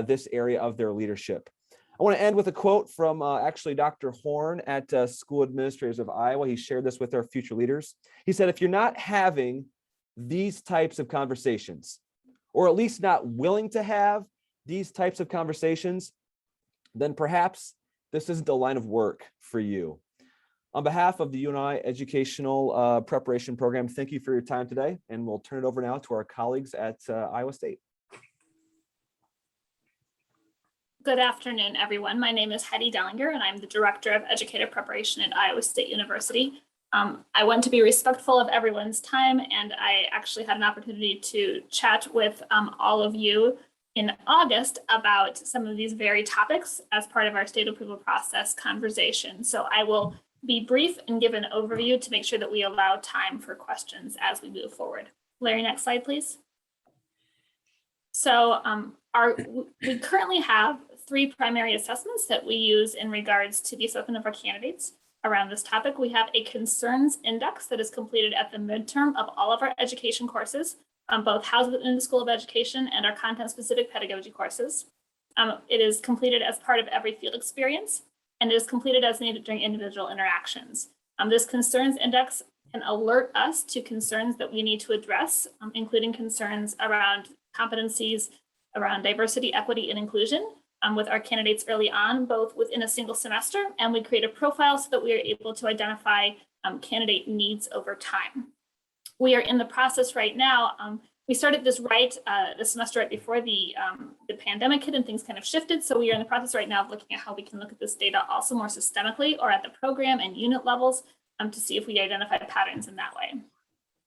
Speaker 20: this area of their leadership. I want to end with a quote from actually Dr. Horn at School Administrators of Iowa. He shared this with our future leaders. He said, if you're not having these types of conversations, or at least not willing to have these types of conversations, then perhaps this isn't the line of work for you. On behalf of the UNI Educational Preparation Program, thank you for your time today, and we'll turn it over now to our colleagues at Iowa State.
Speaker 21: Good afternoon, everyone. My name is Heidi Dellinger, and I'm the Director of Educator Preparation at Iowa State University. I want to be respectful of everyone's time, and I actually had an opportunity to chat with all of you in August about some of these very topics as part of our state approval process conversation. So I will be brief and give an overview to make sure that we allow time for questions as we move forward. Larry, next slide, please. So we currently have 3 primary assessments that we use in regards to the assessment of our candidates around this topic. We have a concerns index that is completed at the midterm of all of our education courses, both housed within the School of Education and our content-specific pedagogy courses. It is completed as part of every field experience, and it is completed as needed during individual interactions. This concerns index can alert us to concerns that we need to address, including concerns around competencies around diversity, equity, and inclusion with our candidates early on, both within a single semester, and we create a profile so that we are able to identify candidate needs over time. We are in the process right now. We started this the semester right before the pandemic hit and things kind of shifted. So we are in the process right now of looking at how we can look at this data also more systemically or at the program and unit levels to see if we identify patterns in that way.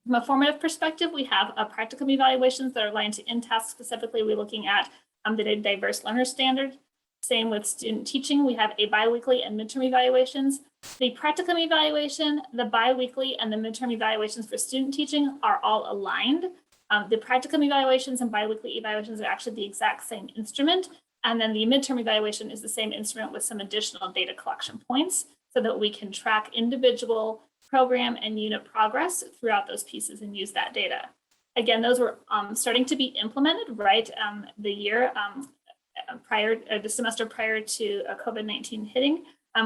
Speaker 21: From a formative perspective, we have practicum evaluations that are aligned to in-task. Specifically, we're looking at the diverse learner standard. Same with student teaching. We have a biweekly and midterm evaluations. The practicum evaluation, the biweekly, and the midterm evaluations for student teaching are all aligned. The practicum evaluations and biweekly evaluations are actually the exact same instrument. And then the midterm evaluation is the same instrument with some additional data collection points so that we can track individual program and unit progress throughout those pieces and use that data. Again, those were starting to be implemented right the year the semester prior to COVID-19 hitting.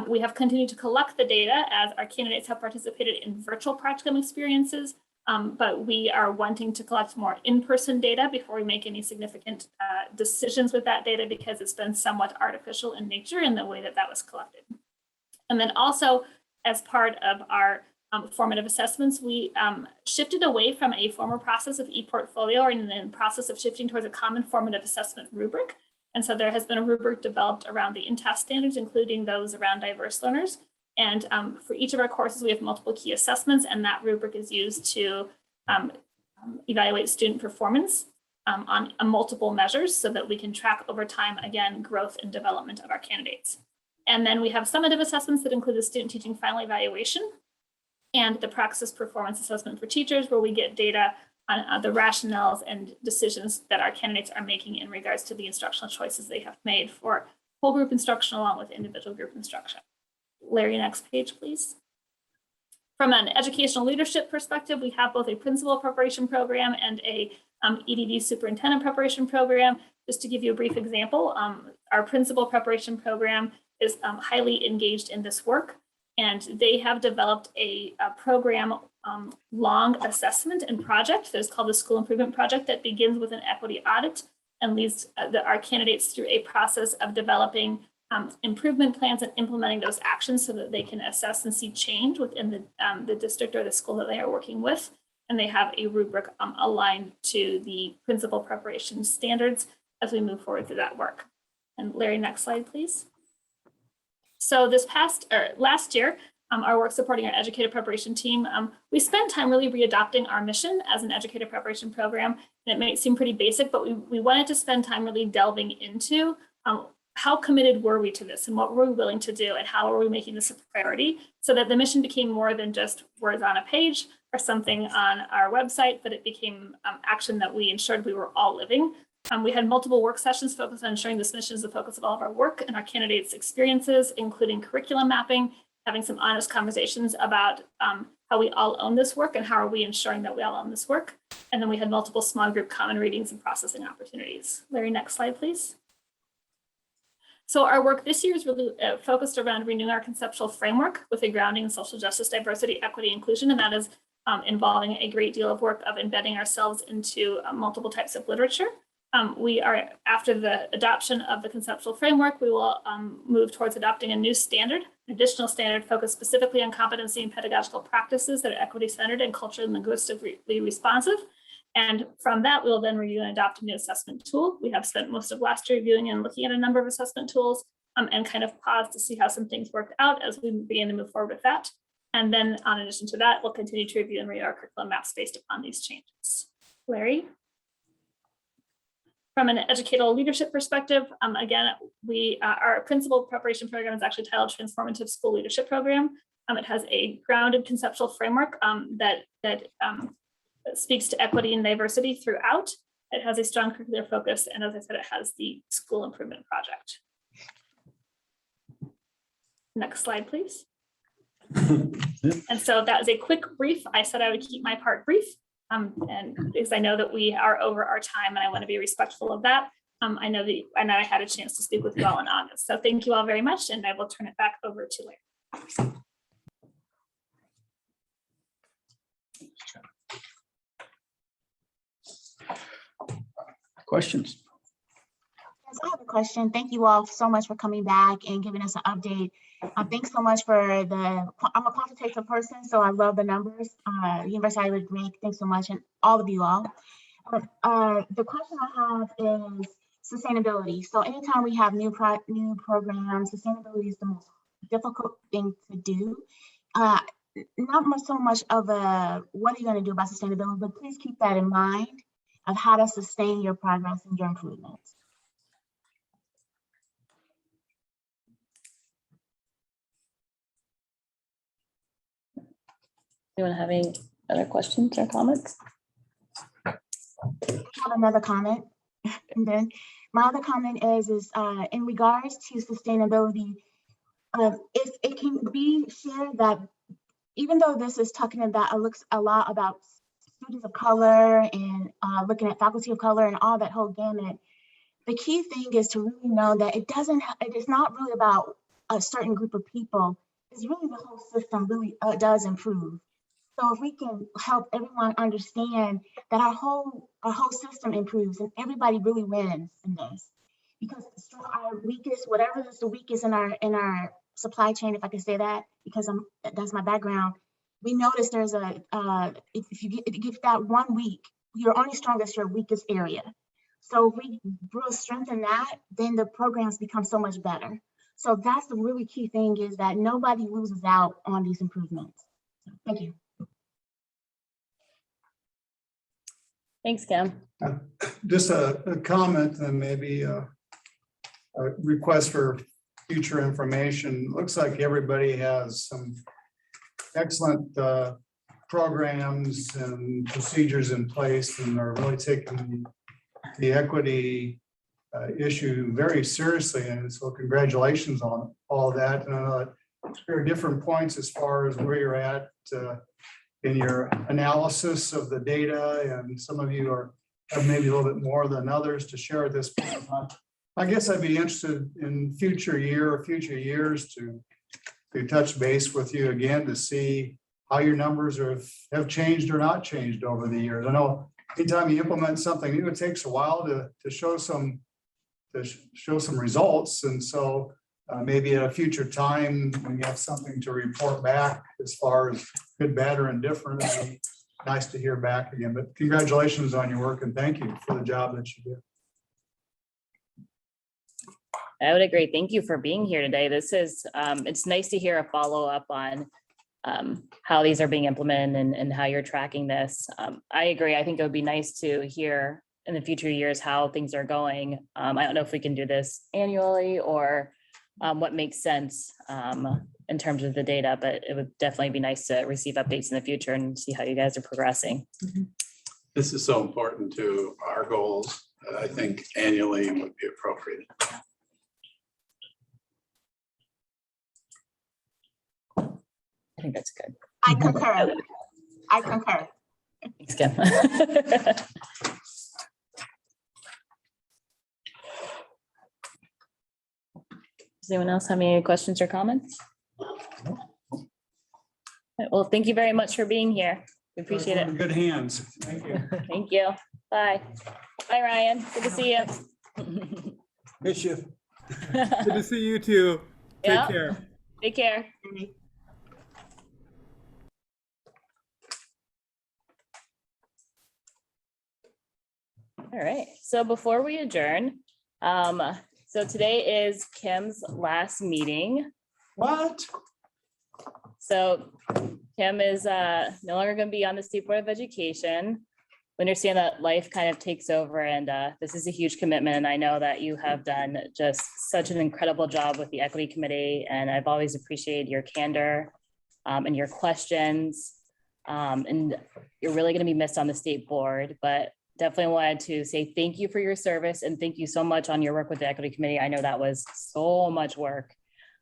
Speaker 21: We have continued to collect the data as our candidates have participated in virtual practicum experiences, but we are wanting to collect more in-person data before we make any significant decisions with that data because it's been somewhat artificial in nature in the way that that was collected. And then also as part of our formative assessments, we shifted away from a former process of e-portfolio and then process of shifting towards a common formative assessment rubric. And so there has been a rubric developed around the in-task standards, including those around diverse learners. And for each of our courses, we have multiple key assessments, and that rubric is used to evaluate student performance on multiple measures so that we can track over time, again, growth and development of our candidates. And then we have summative assessments that include the student teaching final evaluation and the praxis performance assessment for teachers, where we get data on the rationales and decisions that our candidates are making in regards to the instructional choices they have made for whole group instruction along with individual group instruction. Larry, next page, please. From an educational leadership perspective, we have both a principal preparation program and a EDD superintendent preparation program. Just to give you a brief example, our principal preparation program is highly engaged in this work, and they have developed a program long assessment and project that is called the School Improvement Project that begins with an equity audit and leads our candidates through a process of developing improvement plans and implementing those actions so that they can assess and see change within the district or the school that they are working with. And they have a rubric aligned to the principal preparation standards as we move forward through that work. And Larry, next slide, please. So last year, our work supporting our educator preparation team, we spent time really readopting our mission as an educator preparation program. And it may seem pretty basic, but we wanted to spend time really delving into how committed were we to this and what were we willing to do and how are we making this a priority so that the mission became more than just words on a page or something on our website, but it became action that we ensured we were all living. We had multiple work sessions focused on ensuring this mission is the focus of all of our work and our candidates' experiences, including curriculum mapping, having some honest conversations about how we all own this work and how are we ensuring that we all own this work. And then we had multiple small group common readings and processing opportunities. Larry, next slide, please. So our work this year is really focused around renewing our conceptual framework with a grounding in social justice, diversity, equity, inclusion, and that is involving a great deal of work of embedding ourselves into multiple types of literature. We are, after the adoption of the conceptual framework, we will move towards adopting a new standard, an additional standard focused specifically on competency and pedagogical practices that are equity-centered and culturally and linguistically responsive. And from that, we will then review and adopt a new assessment tool. We have spent most of last year reviewing and looking at a number of assessment tools and kind of pause to see how some things worked out as we begin to move forward with that. And then in addition to that, we'll continue to review and read our curriculum maps based upon these changes. Larry? From an educational leadership perspective, again, our principal preparation program is actually titled Transformative School Leadership Program. It has a grounded conceptual framework that speaks to equity and diversity throughout. It has a strong curricular focus, and as I said, it has the School Improvement Project. Next slide, please. And so that is a quick brief. I said I would keep my part brief. And because I know that we are over our time and I want to be respectful of that. I know I had a chance to speak with you all in August. So thank you all very much, and I will turn it back over to Larry.
Speaker 7: Questions?
Speaker 8: Yes, I have a question. Thank you all so much for coming back and giving us an update. Thanks so much for I'm a quantitative person, so I love the numbers. University of Iowa, great. Thanks so much, and all of you all. The question I have is sustainability. So anytime we have new programs, sustainability is the most difficult thing to do. Not much so much of a what are you going to do about sustainability, but please keep that in mind of how to sustain your progress and your improvements.
Speaker 2: Anyone have any other questions or comments?
Speaker 8: I have another comment. And then my other comment is in regards to sustainability, if it can be shared that even though this is talking about, it looks a lot about students of color and looking at faculty of color and all that whole gamut, the key thing is to really know that it is not really about a certain group of people. It's really the whole system really does improve. So if we can help everyone understand that our whole system improves and everybody really wins in this, because our weakest, whatever is the weakest in our supply chain, if I can say that, because that's my background. We notice there's if you give that 1 week, you're only strongest your weakest area. So if we really strengthen that, then the programs become so much better. So that's the really key thing, is that nobody loses out on these improvements. Thank you.
Speaker 2: Thanks, Kim.
Speaker 7: Just a comment and maybe a request for future information. Looks like everybody has some excellent programs and procedures in place and are really taking the equity issue very seriously. And so congratulations on all that. And there are different points as far as where you're at in your analysis of the data, and some of you have maybe a little bit more than others to share at this point. I guess I'd be interested in future years to touch base with you again to see how your numbers have changed or not changed over the years. I know anytime you implement something new, it takes a while to show some results, and so maybe at a future time when you have something to report back as far as good, bad, or indifferent, it'd be nice to hear back again. But congratulations on your work and thank you for the job that you do.
Speaker 2: I would agree. Thank you for being here today. This is, it's nice to hear a follow-up on how these are being implemented and how you're tracking this. I agree. I think it would be nice to hear in the future years how things are going. I don't know if we can do this annually or what makes sense in terms of the data, but it would definitely be nice to receive updates in the future and see how you guys are progressing.
Speaker 3: This is so important to our goals that I think annually would be appropriate.
Speaker 2: I think that's good.
Speaker 8: I concur. I concur.
Speaker 2: Thanks, Kim. Does anyone else have any questions or comments? Well, thank you very much for being here. We appreciate it.
Speaker 7: In good hands. Thank you.
Speaker 2: Thank you. Bye. Bye, Ryan. Good to see you.
Speaker 4: Miss you.
Speaker 16: Good to see you too. Take
Speaker 2: Yeah.
Speaker 16: care.
Speaker 2: Take care. All right, so before we adjourn, so today is Kim's last meeting.
Speaker 4: What?
Speaker 2: So Kim is no longer going to be on the State Board of Education. We understand that life kind of takes over, and this is a huge commitment. And I know that you have done just such an incredible job with the Equity Committee, and I've always appreciated your candor and your questions. And you're really going to be missed on the State Board, but definitely wanted to say thank you for your service and thank you so much on your work with the Equity Committee. I know that was so much work,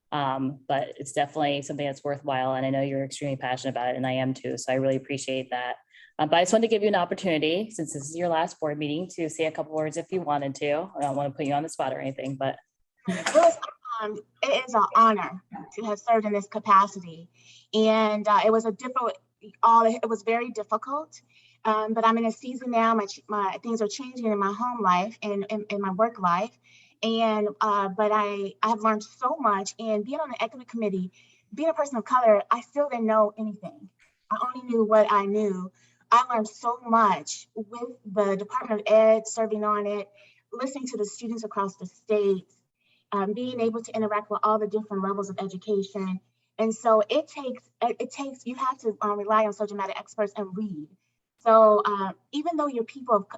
Speaker 2: but it's definitely something that's worthwhile. And I know you're extremely passionate about it, and I am too. So I really appreciate that. But I just wanted to give you an opportunity, since this is your last board meeting, to say a couple words if you wanted to. I don't want to put you on the spot or anything, but.
Speaker 8: It is an honor to have served in this capacity. And it was it was very difficult. But I'm in a season now, my things are changing in my home life and in my work life. And but I have learned so much, and being on the Equity Committee, being a person of color, I still didn't know anything. I only knew what I knew. I learned so much with the Department of Ed serving on it, listening to the students across the state, being able to interact with all the different levels of education. And so it takes, you have to rely on subject matter experts and read. So even though you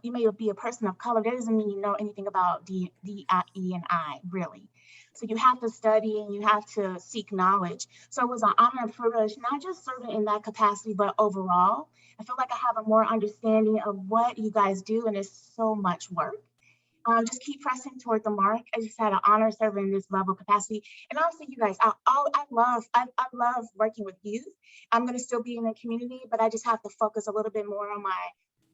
Speaker 8: may be a person of color, that doesn't mean you know anything about DEI, really. So you have to study and you have to seek knowledge. So it was an honor and privilege, not just serving in that capacity, but overall. I feel like I have a more understanding of what you guys do, and it's so much work. Just keep pressing toward the mark. I just had an honor serving in this level of capacity. And also you guys, I love working with youth. I'm gonna still be in the community, but I just have to focus a little bit more on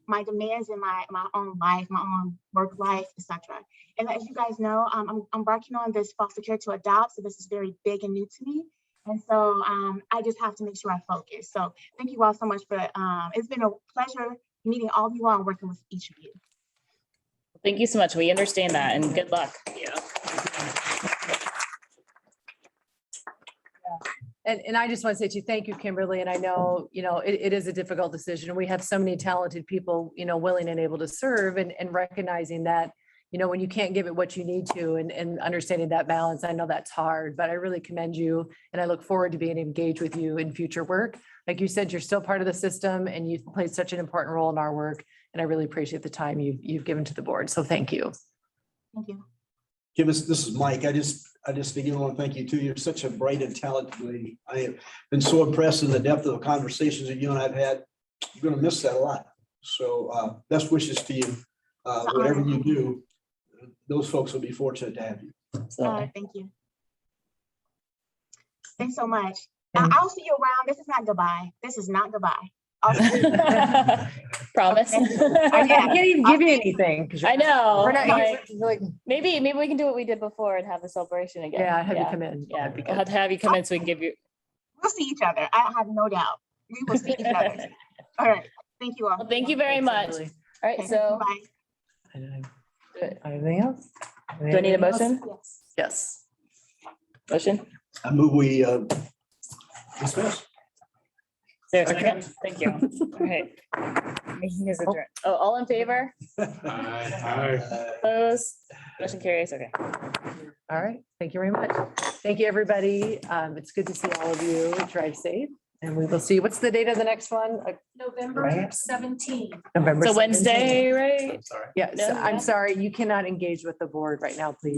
Speaker 8: my demands in my own life, my own work life, etc. And as you guys know, I'm embarking on this foster care to adopt. So this is very big and new to me. And so I just have to make sure I focus. So thank you all so much for, it's been a pleasure meeting all of you all and working with each of you.
Speaker 2: Thank you so much. We understand that and good luck.
Speaker 1: Yeah. And I just want to say to you, thank you, Kimberly. And I know, it is a difficult decision. We have so many talented people, willing and able to serve, and recognizing that, when you can't give it what you need to, and understanding that balance. I know that's hard, but I really commend you. And I look forward to being engaged with you in future work. Like you said, you're still part of the system and you've played such an important role in our work. And I really appreciate the time you've given to the board. So thank you.
Speaker 8: Thank you.
Speaker 4: Kim, this is Mike. I just again want to thank you too. You're such a bright and talented lady. I have been so impressed in the depth of the conversations that you and I've had. You're going to miss that a lot. So best wishes to you. Whatever you do, those folks will be fortunate to have you.
Speaker 8: Thank you. Thanks so much. I'll see you around. This is not goodbye. This is not goodbye.
Speaker 2: Promise.
Speaker 1: I can't even give you anything.
Speaker 2: I know.
Speaker 1: We're not
Speaker 2: like, maybe we can do what we did before and have the celebration again.
Speaker 1: Yeah, have you come in.
Speaker 2: Yeah, we'll have to have you come in so we can give you.
Speaker 8: We'll see each other. I have no doubt. We will see each other. All right. Thank you all.
Speaker 2: Well, thank you very much. All right.
Speaker 8: Okay,
Speaker 2: So
Speaker 8: bye.
Speaker 1: Anything else?
Speaker 2: Do I need a motion?
Speaker 1: Yes.
Speaker 2: Motion?
Speaker 4: I move we dismiss.
Speaker 2: There, second. Thank you. All right. Meeting is adjourned. Oh, all in favor? Opposed? Motion carries. Okay.
Speaker 1: All right. Thank you very much. Thank you, everybody. It's good to see all of you. Drive safe. And we will see. What's the date of the next one?
Speaker 21: November 17th.
Speaker 1: November.
Speaker 2: So Wednesday, right?
Speaker 1: Yes. I'm sorry. You cannot engage with the board right now, please.